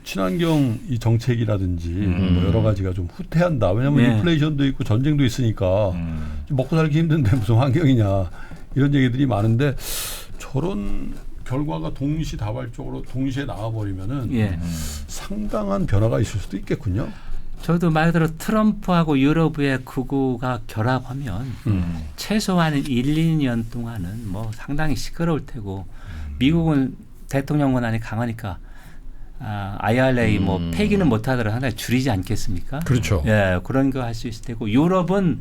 친환경 이 정책이라든지 뭐 여러 가지가 좀 후퇴한다. 왜냐하면 네. 인플레이션도 있고 전쟁도 있으니까 먹고 살기 힘든데 무슨 환경이냐 이런 얘기들이 많은데 저런 결과가 동시다발적으로 동시에 나와버리면은 예. 상당한 변화가 있을 수도 있겠군요. 저도 말 그대로 트럼프하고 유럽의 극우가 결합하면 최소한 1, 2년 동안은 뭐 상당히 시끄러울 테고 미국은 대통령 권한이 강하니까 IRA 뭐 폐기는 못하더라도 하나 줄이지 않겠습니까? 그렇죠. 예, 그런 거 할 수 있을 테고 유럽은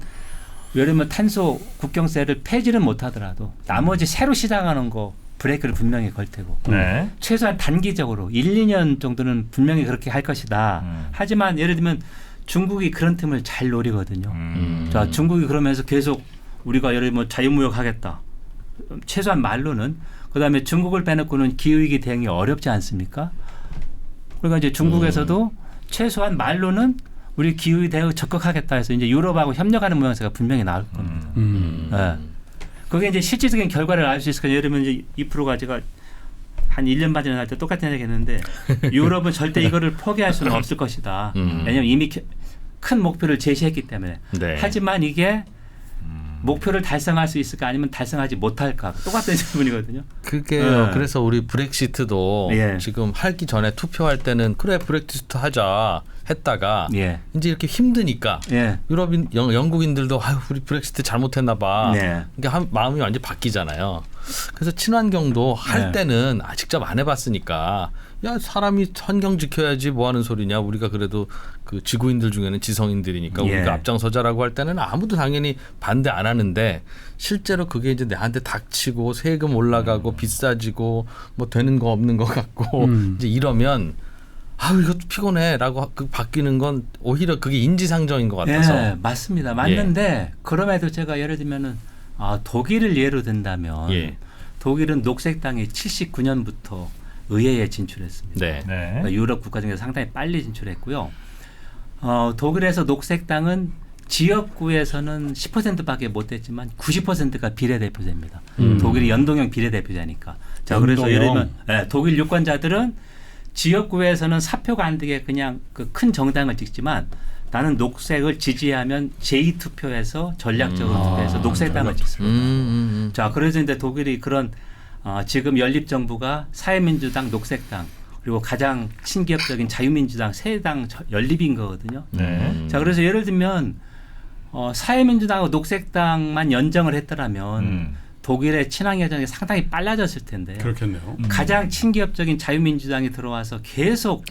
예를 들면 탄소 국경세를 폐지는 못하더라도 나머지 새로 시작하는 거 브레이크를 분명히 걸 테고 네. 최소한 단기적으로 1, 2년 정도는 분명히 그렇게 할 것이다. 하지만 예를 들면 중국이 그런 틈을 잘 노리거든요. 자, 중국이 그러면서 계속 우리가 예를 들면 자유무역 하겠다. 최소한 말로는 그다음에 중국을 빼놓고는 기후위기 대응이 어렵지 않습니까? 그러니까 이제 중국에서도 최소한 말로는 우리 기후위기 대응 적극하겠다 해서 이제 유럽하고 협력하는 모양새가 분명히 나올 겁니다. 네. 그게 이제 실질적인 결과를 알 수 있을 거예요. 예를 들면 이제 2%가 제가 한 1년 반 전에 할 때 똑같은 얘기 했는데 유럽은 절대 이거를 포기할 수는 없을 것이다. 왜냐하면 이미 큰 목표를 제시했기 때문에. 네. 하지만 이게 목표를 달성할 수 있을까 아니면 달성하지 못할까 똑같은 질문이거든요. 그게요. 그래서 우리 브렉시트도 예. 지금 하기 전에 투표할 때는 그래 브렉시트 하자 했다가 예. 이제 이렇게 힘드니까 예. 유럽인 영국인들도 아유 우리 브렉시트 잘못했나 봐. 네. 그러니까 마음이 완전 바뀌잖아요. 그래서 친환경도 할 네. 때는 직접 안 해봤으니까 야 사람이 환경 지켜야지 뭐 하는 소리냐. 우리가 그래도 그 지구인들 중에는 지성인들이니까 예. 우리가 앞장서자라고 할 때는 아무도 당연히 반대 안 하는데 실제로 그게 이제 내한테 닥치고 세금 올라가고 비싸지고 뭐 되는 거 없는 거 같고 이제 이러면 아우 이것도 피곤해라고 바뀌는 건 오히려 그게 인지상정인 것 같아서. 예, 맞습니다. 맞는데 그럼에도 제가 예를 들면은 독일을 예로 든다면 예. 독일은 녹색당이 79년부터 의회에 진출했습니다. 네. 네. 그러니까 유럽 국가 중에서 상당히 빨리 진출했고요. 독일에서 녹색당은 지역구에서는 10%밖에 못 됐지만 90%가 비례대표제입니다. 독일이 연동형 비례대표제니까. 자, 그래서 예를 들면 독일 유권자들은 지역구에서는 사표가 안 되게 그냥 그 큰 정당을 찍지만 나는 녹색을 지지하면 제2투표에서 전략적으로 투표해서 녹색당을 찍습니다. 자, 그래서 이제 독일이 그런 지금 연립정부가 사회민주당, 녹색당 그리고 가장 친기업적인 자유민주당 세 당 연립인 거거든요. 네. 자, 그래서 예를 들면 사회민주당하고 녹색당만 연정을 했더라면 독일의 친환경정이 상당히 빨라졌을 텐데 그렇겠네요. 가장 친기업적인 자유민주당이 들어와서 계속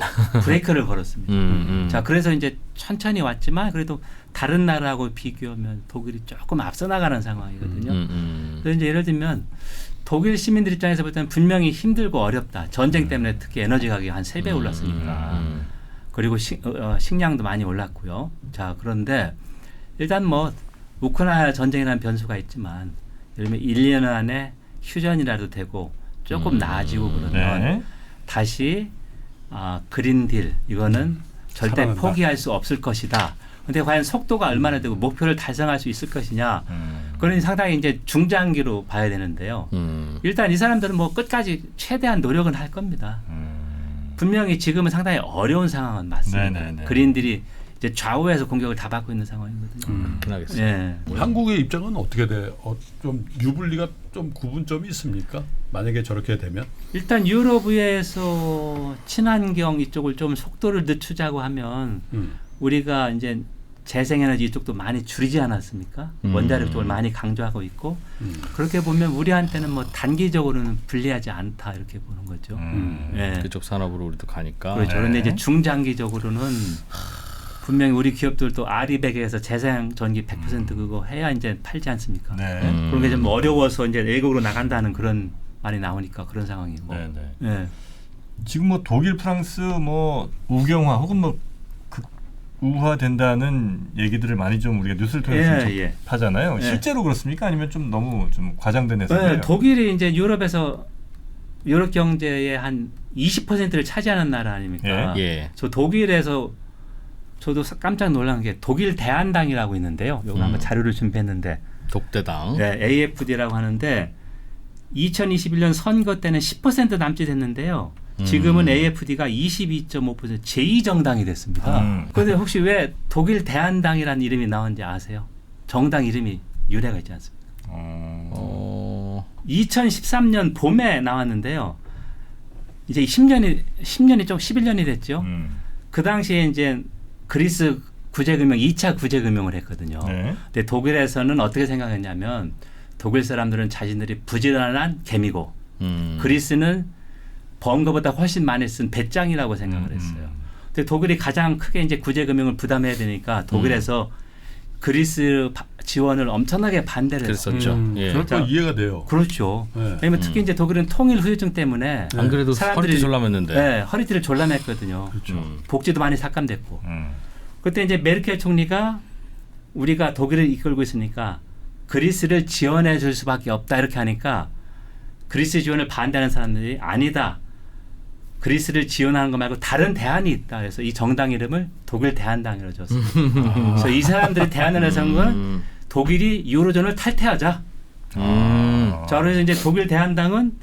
브레이크를 걸었습니다. 자, 그래서 이제 천천히 왔지만 그래도 다른 나라하고 비교하면 독일이 조금 앞서 나가는 상황이거든요. 그래서 이제 예를 들면 독일 시민들 입장에서 볼 때는 분명히 힘들고 어렵다. 전쟁 때문에 특히 에너지 가격이 한 3배 올랐으니까. 그리고 식량도 많이 올랐고요. 자, 그런데 일단 뭐 우크라이나 전쟁이라는 변수가 있지만 예를 들면 1, 2년 안에 휴전이라도 되고 조금 나아지고 그러면 네. 다시 그린딜 이거는 절대 살아난다. 포기할 수 없을 것이다. 그런데 과연 속도가 얼마나 되고 목표를 달성할 수 있을 것이냐. 그러니 상당히 이제 중장기로 봐야 되는데요. 일단 이 사람들은 뭐 끝까지 최대한 노력은 할 겁니다. 분명히 지금은 상당히 어려운 상황은 맞습니다. 네네네. 그린딜이 이제 좌우에서 공격을 다 받고 있는 상황이거든요. 그렇긴 하겠습니다. 예. 한국의 입장은 어떻게 돼? 좀 유불리가 좀 구분점이 있습니까? 만약에 저렇게 되면 일단 유럽의회에서 친환경 이쪽을 좀 속도를 늦추자고 하면 우리가 이제 재생에너지 이쪽도 많이 줄이지 않았습니까? 원자력 쪽을 많이 강조하고 있고 그렇게 보면 우리한테는 뭐 단기적으로는 불리하지 않다 이렇게 보는 거죠. 예. 그쪽 산업으로 우리도 가니까. 그렇죠. 그런데 이제 중장기적으로는 분명히 우리 기업들도 아리백에서 재생 전기 100% 그거 해야 이제 팔지 않습니까? 네. 그런 게 좀 어려워서 이제 외국으로 나간다는 그런 말이 나오니까 그런 상황이고. 네, 네. 예. 지금 뭐 독일, 프랑스 뭐 우경화 혹은 뭐 우화된다는 얘기들을 많이 좀 우리가 뉴스를 통해서 접하잖아요. 실제로 그렇습니까? 아니면 좀 너무 좀 과장된 해석이에요? 네, 독일이 이제 유럽에서 유럽 경제의 한 20%를 차지하는 나라 아닙니까? 예. 저 독일에서 저도 깜짝 놀란 게 독일 대한당이라고 있는데요. 요거 한번 자료를 준비했는데 독대당. 네, AFD라고 하는데 2021년 선거 때는 10% 남짓했는데요. 지금은 AFD가 22.5% 제2정당이 됐습니다. 그런데 혹시 왜 독일 대한당이라는 이름이 나온지 아세요? 정당 이름이 유래가 있지 않습니까? 2013년 봄에 나왔는데요. 이제 10년이 좀 11년이 됐죠. 그 당시에 이제 그리스 구제금융 2차 구제금융을 했거든요. 네. 근데 독일에서는 어떻게 생각했냐면 독일 사람들은 자신들이 부지런한 개미고 그리스는 번 거보다 훨씬 많이 쓴 배짱이라고 생각을 했어요. 근데 독일이 가장 크게 이제 구제금융을 부담해야 되니까 독일에서 그리스 지원을 엄청나게 반대를 그랬었죠. 예. 그렇죠. 이해가 돼요. 그렇죠. 네. 왜냐면 특히 이제 독일은 통일 후유증 때문에 안 그래도 사람들이 허리띠 졸라맸는데. 네, 허리띠를 졸라맸거든요. 그렇죠. 복지도 많이 삭감됐고. 그때 이제 메르켈 총리가 우리가 독일을 이끌고 있으니까 그리스를 지원해 줄 수밖에 없다 이렇게 하니까 그리스 지원을 반대하는 사람들이 아니다. 그리스를 지원하는 거 말고 다른 대안이 있다. 그래서 이 정당 이름을 독일 대한당이라고 줬어요. 그래서 이 사람들이 대안을 해서는 건 독일이 유로존을 탈퇴하자. 자, 그래서 이제 독일 대한당은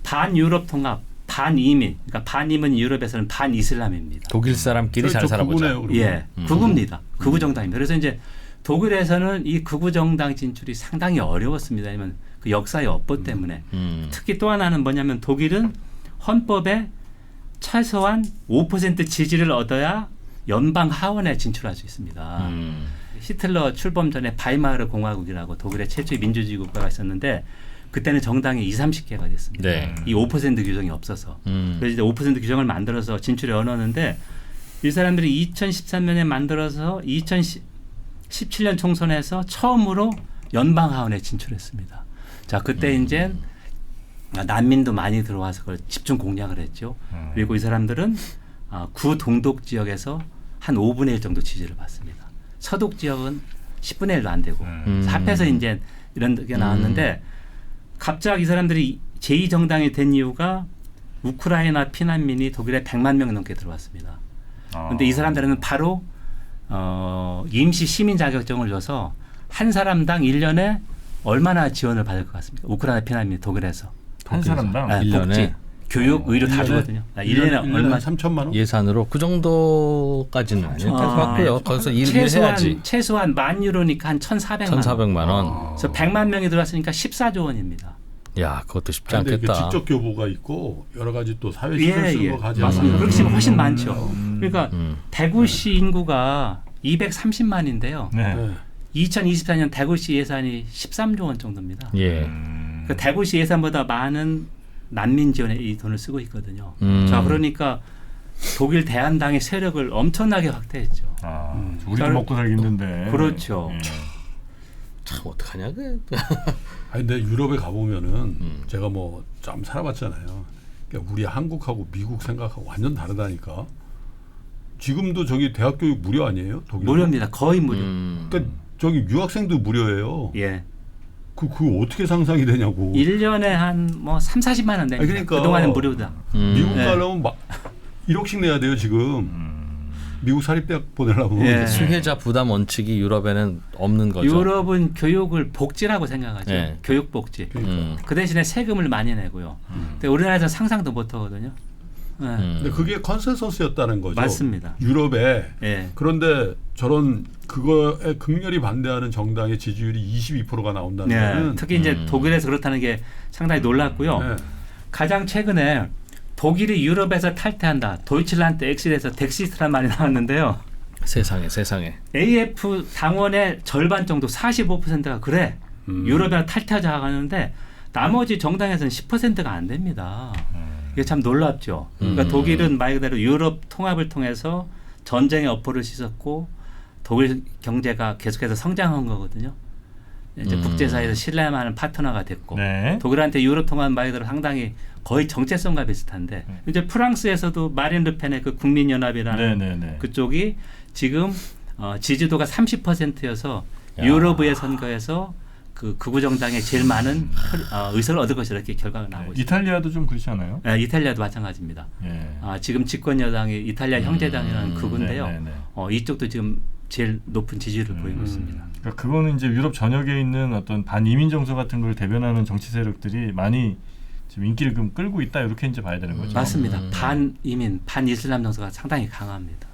반유럽 통합, 반이민. 그러니까 반이민 유럽에서는 반이슬람입니다. 독일 사람끼리 잘 살아보자. 극우네요, 예, 극우입니다. 극우 정당입니다. 그래서 이제 독일에서는 이 극우 정당 진출이 상당히 어려웠습니다. 왜냐면 그 역사의 업보 때문에. 특히 또 하나는 뭐냐면 독일은 헌법에 최소한 5% 지지를 얻어야 연방 하원에 진출할 수 있습니다. 히틀러 출범 전에 바이마르 공화국이라고 독일의 최초의 민주주의 국가가 있었는데 그때는 정당이 20-30개가 됐습니다. 네. 이 5% 규정이 없어서. 그래서 이제 5% 규정을 만들어서 진출에 얻었는데 이 사람들이 2013년에 만들어서 2017년 총선에서 처음으로 연방 하원에 진출했습니다. 자, 그때 이제 난민도 많이 들어와서 그걸 집중 공략을 했죠. 그리고 이 사람들은 구동독 지역에서 한 5분의 1 정도 지지를 받습니다. 서독 지역은 10분의 1도 안 되고 합해서 이제 이런 게 나왔는데 갑자기 이 사람들이 제2정당이 된 이유가 우크라이나 피난민이 독일에 100만 명 넘게 들어왔습니다. 그런데 이 사람들은 바로 임시 시민 자격증을 줘서 한 사람당 1년에 얼마나 지원을 받을 것 같습니까? 우크라이나 피난민 독일에서. 한 사람당? 네, 1년에? 복지, 교육, 의료 다 1년에? 주거든요. 1년에 얼마? 3천만 원? 예산으로 그 정도까지는 아닐 것 같고요. 거기서 일해야지. 최소한 10,000유로니까 한 1,400만 원. 1,400만 원. 그래서 100만 명이 들어왔으니까 14조 원입니다. 야, 그것도 쉽지 근데 않겠다. 직접 교부가 있고 여러 가지 또 사회 예, 시설 쓰는 예. 거 가지 맞습니다. 그렇게 치면 훨씬 많죠. 그러니까 대구시 인구가 230만인데요. 네. 2024년 대구시 예산이 13조 원 정도입니다. 예. 그 대구시 예산보다 많은 난민 지원에 이 돈을 쓰고 있거든요. 자, 그러니까 독일 대한당의 세력을 엄청나게 확대했죠. 우리도 먹고 살기 힘든데. 그렇죠. 예. 참 어떡하냐 그. 아니 근데 유럽에 가보면은 제가 뭐 좀 살아봤잖아요. 그러니까 우리 한국하고 미국 생각하고 완전 다르다니까. 지금도 저기 대학 교육 무료 아니에요? 독일? 무료입니다. 거의 무료. 그러니까 저기 유학생도 무료예요. 예. 그거 어떻게 상상이 되냐고. 1년에 한 뭐 3-40만 원 됩니다. 그러니까 그동안은 무료다. 미국 네. 가려면 막 1억씩 내야 돼요 지금. 미국 사립대학 보내려면. 예. 수혜자 부담 원칙이 유럽에는 없는 거죠. 유럽은 교육을 복지라고 생각하죠. 네. 교육 복지. 그 대신에 세금을 많이 내고요. 근데 우리나라에서 상상도 못 하거든요. 근데 그게 컨센서스였다는 거죠. 맞습니다. 유럽에. 예. 그런데 저런 그거에 극렬히 반대하는 정당의 지지율이 22%가 나온다는 네. 거는 특히 이제 독일에서 그렇다는 게 상당히 놀랐고요. 네. 가장 최근에 독일이 유럽에서 탈퇴한다. 도이칠란드 엑시트에서 덱시트란 말이 나왔는데요. 세상에. AF 당원의 절반 정도 45%가 그래. 유럽에서 탈퇴하자 하는데 나머지 정당에서는 10%가 안 됩니다. 이게 참 놀랍죠. 그러니까 독일은 말 그대로 유럽 통합을 통해서 전쟁의 어포를 씻었고 독일 경제가 계속해서 성장한 거거든요. 이제 국제사회에서 신뢰만한 파트너가 됐고 네. 독일한테 유럽 통합 말 그대로 상당히 거의 정체성과 비슷한데 이제 프랑스에서도 마린 르펜의 그 국민연합이라는 네네네. 그쪽이 지금 지지도가 30%여서 유럽의 선거에서 그 극우 정당에 제일 많은 의석을 얻을 것이다 이렇게 결과가 나오고 있습니다. 이탈리아도 좀 그렇지 않아요? 네, 이탈리아도 마찬가지입니다. 예. 지금 집권 여당이 이탈리아 형제당이라는 극우인데요. 네네네. 이쪽도 지금 제일 높은 지지율을 보이고 있습니다. 그러니까 그거는 이제 유럽 전역에 있는 어떤 반이민 정서 같은 걸 대변하는 정치 세력들이 많이 지금 인기를 좀 끌고 있다 이렇게 이제 봐야 되는 거죠. 맞습니다. 반이민, 반이슬람 정서가 상당히 강합니다.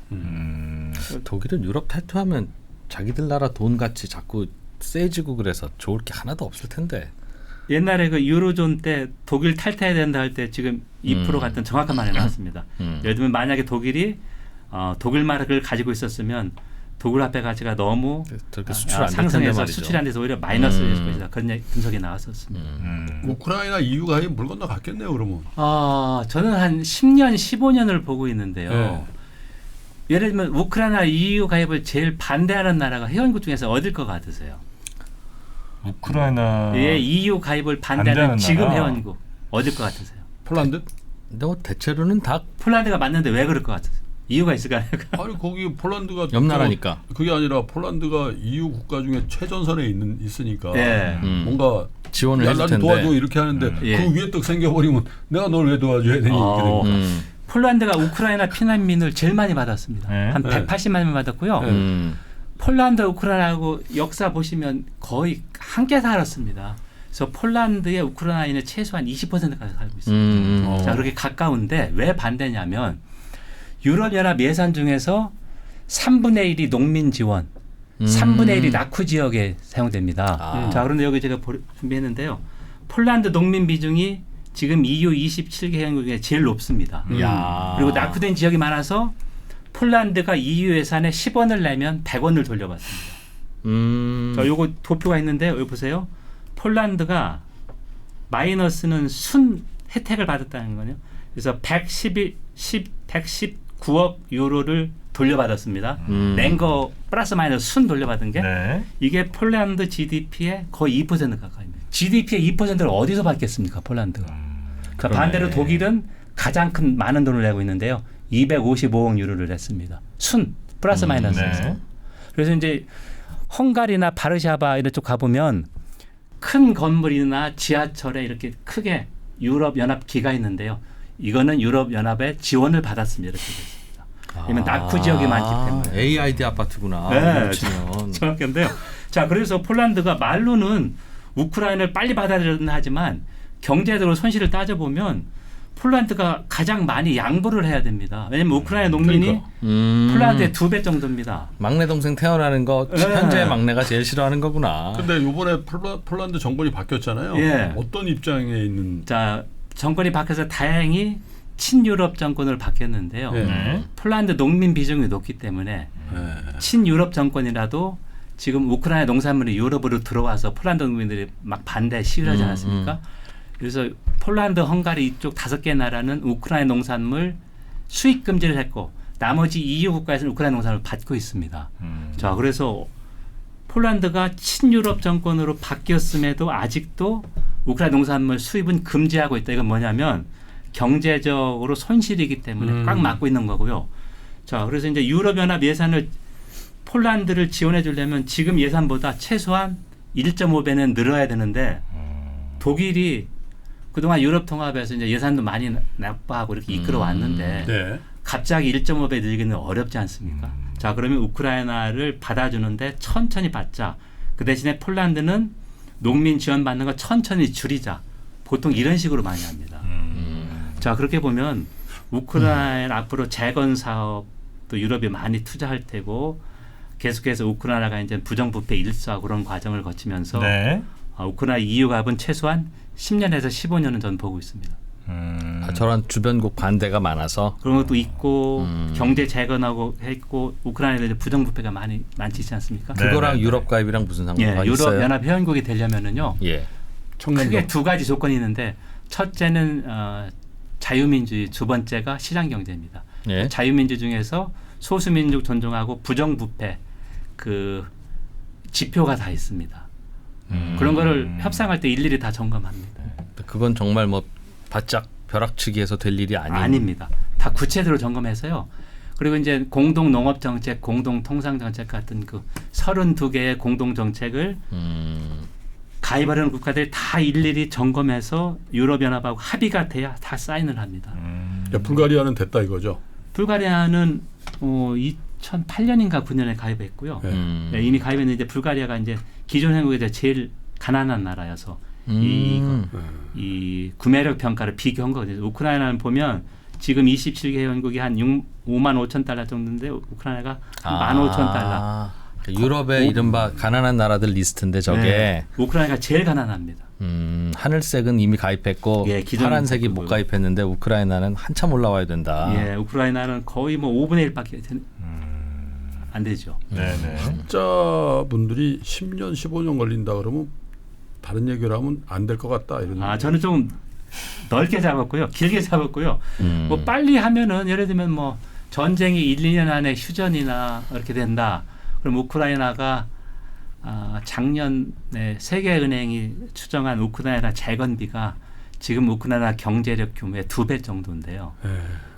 독일은 유럽 탈퇴하면 자기들 나라 돈 같이 자꾸 세지고 그래서 좋을 게 하나도 없을 텐데. 옛날에 그 유로존 때 독일 탈퇴해야 된다 할 때 지금 2% 같은 정확한 말이 나왔습니다. 예를 들면 만약에 독일이 독일 마르크를 가지고 있었으면 독일 화폐 가치가 너무 저렇게 수출 안 될 텐데 상승해서 말이죠. 수출이 안 돼서 오히려 마이너스일 것이다. 그런 분석이 나왔었습니다. 우크라이나 EU가 물 건너 갔겠네요. 그러면. 저는 한 10년, 15년을 보고 있는데요. 네. 예를 들면 우크라이나 EU 가입을 제일 반대하는 나라가 회원국 중에서 어딜 것 같으세요? 우크라이나의 EU 가입을 반대하는 반대하는 지금 나라? 회원국 어딜 것 같으세요? 폴란드? 근데 뭐 대체로는 다 폴란드가 맞는데 왜 그럴 것 같으세요? 이유가 있을까요? 아니 거기 폴란드가 옆 나라니까. 그게 아니라 폴란드가 EU 국가 중에 최전선에 있으니까 예. 뭔가 지원을 해줄 나도 텐데. 도와줘 이렇게 하는데 예. 그 위에 떡 생겨버리면 내가 널 왜 도와줘야 되니 이렇게 됩니다. 폴란드가 우크라이나 피난민을 제일 많이 받았습니다. 네. 한 네. 180만 명 받았고요. 음. 폴란드, 우크라이나하고 역사 보시면 거의 함께 살았습니다. 그래서 폴란드의 우크라이나인의 최소한 20%까지 살고 있습니다. 자, 그렇게 가까운데 왜 반대냐면 유럽연합 예산 중에서 3분의 1이 농민 지원, 3분의 1이 낙후 지역에 사용됩니다. 자, 그런데 여기 제가 준비했는데요. 폴란드 농민 비중이 지금 EU 27개 회원국 중에 제일 높습니다. 야. 그리고 낙후된 지역이 많아서 폴란드가 EU 예산에 10원을 내면 100원을 돌려받습니다. 자, 요거 도표가 있는데 여기 보세요. 폴란드가 마이너스는 순 혜택을 받았다는 거예요. 그래서 119억 유로를 돌려받았습니다. 낸 거 플러스 마이너스 순 돌려받은 게 네. 이게 폴란드 GDP의 거의 2% 가까이입니다. GDP의 2%를 어디서 받겠습니까, 폴란드가? 자, 반대로 독일은 가장 큰 많은 돈을 내고 있는데요. 255억 유로를 냈습니다. 순 플러스 마이너스에서. 네. 그래서 이제 헝가리나 바르샤바 이런 쪽 가보면 큰 건물이나 지하철에 이렇게 크게 유럽 연합 기가 있는데요. 이거는 유럽 연합의 지원을 받았습니다. 이렇게 됐습니다. 왜냐면 낙후 지역이 많기 때문에. AID 아파트구나. 네, 치면. 정확한데요. 자, 그래서 폴란드가 말로는 우크라이나를 빨리 받아들여야 하지만 경제적으로 손실을 따져보면 폴란드가 가장 많이 양보를 해야 됩니다. 왜냐하면 우크라이나 농민이 폴란드의 2배 정도입니다. 막내 동생 태어나는 거 네. 현재 막내가 제일 싫어하는 거구나. 근데 이번에 폴란드 정권이 바뀌었잖아요. 예. 어떤 입장에 있는? 자, 정권이 바뀌어서 다행히 친유럽 정권으로 바뀌었는데요. 예. 네. 폴란드 농민 비중이 높기 때문에 친유럽 정권이라도 지금 우크라이나 농산물이 유럽으로 들어와서 폴란드 농민들이 막 반대 시위를 하지 않았습니까? 그래서 폴란드, 헝가리 이쪽 5개 나라는 우크라이나 농산물 수입 금지를 했고 나머지 EU 국가에서는 우크라이나 농산물을 받고 있습니다. 자, 그래서 폴란드가 친유럽 정권으로 바뀌었음에도 아직도 우크라이나 농산물 수입은 금지하고 있다. 이건 뭐냐면 경제적으로 손실이기 때문에 꽉 막고 있는 거고요. 자, 그래서 이제 유럽연합 예산을 폴란드를 지원해 주려면 지금 예산보다 최소한 1.5배는 늘어야 되는데 독일이 그동안 유럽 통합에서 이제 예산도 많이 납부하고 이렇게 이끌어 왔는데 네. 갑자기 1.5배 늘기는 어렵지 않습니까? 자, 그러면 우크라이나를 받아주는데 천천히 받자. 그 대신에 폴란드는 농민 지원 받는 거 천천히 줄이자. 보통 이런 식으로 많이 합니다. 자, 그렇게 보면 우크라이나 앞으로 재건 사업도 유럽이 많이 투자할 테고 계속해서 우크라이나가 이제 부정부패 일수하고 그런 과정을 거치면서 네. 우크라이나 EU 가입은 최소한 10년에서 15년은 전 보고 있습니다. 저런 주변국 반대가 많아서 그런 것도 있고 경제 재건하고 했고 우크라이나에 이제 부정부패가 많지 있지 않습니까? 네. 그거랑 유럽 가입이랑 무슨 상관이 있어요? 유럽 연합 회원국이 되려면은요. 예. 크게 두 가지 조건이 있는데 첫째는 자유민주주의, 두 번째가 시장 경제입니다. 예. 자유민주 중에서 소수민족 존중하고 부정부패 그 지표가 다 있습니다. 그런 거를 협상할 때 일일이 다 점검합니다. 그건 정말 뭐 바짝 벼락치기해서 될 일이 아닙니다. 다 구체적으로 점검해서요. 그리고 이제 공동 농업 정책, 공동 통상 정책 같은 그 32개의 공동 정책을 가입하려는 국가들이 다 일일이 점검해서 유럽 연합하고 합의가 돼야 다 사인을 합니다. 야, 불가리아는 됐다 이거죠. 불가리아는 2008년인가 9년에 가입했고요. 네, 이미 가입했는데 불가리아가 이제 기존 회원국에서 제일 가난한 나라여서 이 구매력 평가를 비교한 거거든요. 우크라이나는 보면 지금 27개 회원국이 한 5만 5천 달러 정도인데 우크라이나가 한 15,000달러. 유럽의 이른바 가난한 나라들 리스트인데 저게 네, 우크라이나가 제일 가난합니다. 하늘색은 이미 가입했고 예, 파란색이 못 가입했는데 우크라이나는 한참 올라와야 된다. 예, 우크라이나는 거의 뭐 5분의 1밖에 안 되죠. 네네. 진짜분들이 10년, 15년 걸린다 그러면 다른 얘기를 하면 안 될 것 같다 이런. 저는 좀 넓게 잡았고요, 길게 잡았고요. 뭐 빨리 하면은 예를 들면 뭐 전쟁이 1, 2년 안에 휴전이나 이렇게 된다. 그럼 우크라이나가 작년에 세계은행이 추정한 우크라이나 재건비가 지금 우크라이나 경제력 규모의 2배 정도인데요.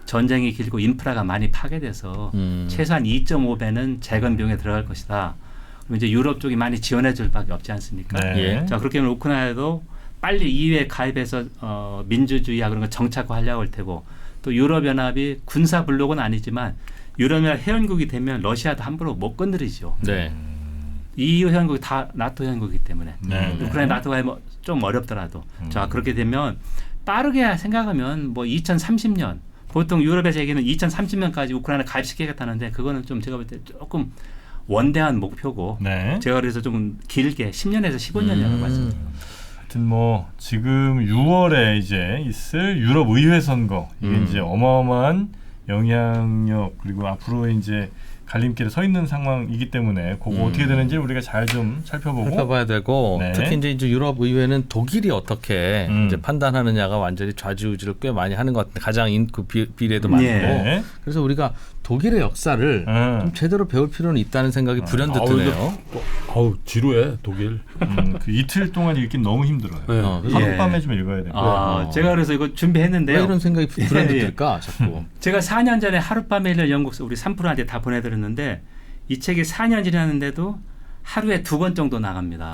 전쟁이 길고 인프라가 많이 파괴돼서 최소한 2.5배는 재건 비용에 들어갈 것이다. 그럼 이제 유럽 쪽이 많이 지원해 줄 밖에 없지 않습니까? 네. 예. 자, 그렇게 하면 우크라이나도 빨리 EU에 가입해서 민주주의와 그런 거 정착화하려고 할 테고 또 유럽연합이 군사 블록은 아니지만 유럽연합 회원국이 되면 러시아도 함부로 못 건드리죠. 네. EU 회원국이 다 나토 회원국이기 때문에 네. 우크라이나 나토가 좀 어렵더라도 자 그렇게 되면 빠르게 생각하면 뭐 2030년 보통 유럽에서 얘기는 2030년까지 우크라이나 가입시키겠다는데 그거는 좀 제가 볼 때 조금 원대한 목표고 네. 제가 그래서 좀 길게 10년에서 15년이라고 봤습니다. 하여튼 뭐 지금 6월에 이제 있을 유럽 의회 선거 이게 이제 어마어마한 영향력 그리고 앞으로 이제 갈림길에 서 있는 상황이기 때문에 그거 어떻게 되는지 우리가 잘 좀 살펴봐야 되고 네. 특히 이제 유럽 의회는 독일이 어떻게 이제 판단하느냐가 완전히 좌지우지를 꽤 많이 하는 것 같은데 가장 그 비례도 많고 네. 그래서 우리가 독일의 역사를 좀 제대로 배울 필요는 있다는 생각이 불현듯 드네요. 아우 지루해 독일. 그 이틀 동안 읽긴 너무 힘들어요. 네. 하룻밤에 좀 읽어야 돼요. 제가 그래서 이거 준비했는데요. 왜 이런 생각이 불현듯 예. 들까 자꾸. 제가 4년 전에 하룻밤에 읽는 영국서 우리 3%한테 다 보내드렸는데 이 책이 4년 지났는데도 하루에 2번 정도 나갑니다.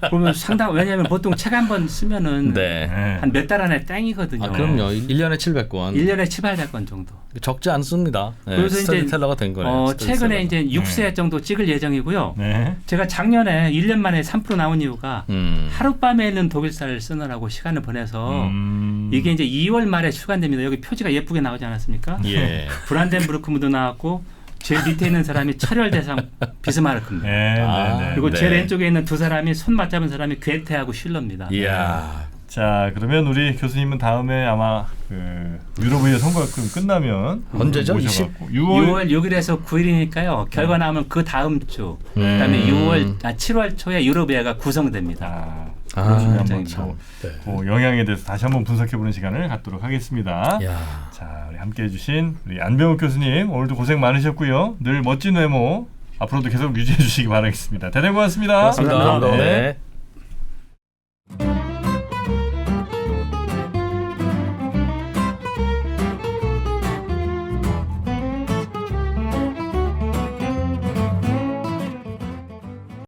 그러면 왜냐하면 보통 책 한 번 쓰면은 네. 한 몇 달 안에 땡이거든요. 그럼요. 1년에 700권. 1년에 700권 정도. 적지 않습니다. 네, 그래서 이제 스토리텔러가 된 거네요. 최근에 이제 6세 정도 찍을 예정이고요. 네. 제가 작년에 1년 만에 3% 나온 이유가 음. 하룻밤에 읽는 독일사를 쓰느라고 시간을 보내서 이게 이제 2월 말에 출간됩니다. 여기 표지가 예쁘게 나오지 않았습니까? 예. 브란덴부르크문도 나왔고 제일 밑에 있는 사람이 철혈 대상 비스마르크입니다. 네. 그리고 네. 제일 왼쪽에 있는 두 사람이 손 맞잡은 사람이 괴테하고 슐러입니다. 이야. 자 그러면 우리 교수님은 다음에 아마 그 유럽 의회 선거가 끝나면 언제죠? 모셔갖고 6월 6일에서 9일이니까요. 결과 나오면 그 다음 주. 그다음에 7월 초에 유럽 의회가 구성됩니다. 그러시면 한번 굉장히 또 그 영향에 대해서 다시 한번 분석해보는 시간을 갖도록 하겠습니다. 야. 자, 우리 함께해주신 우리 안병욱 교수님 오늘도 고생 많으셨고요. 늘 멋진 외모 앞으로도 계속 유지해주시기 바라겠습니다. 대단히 고맙습니다. 고맙습니다. 네.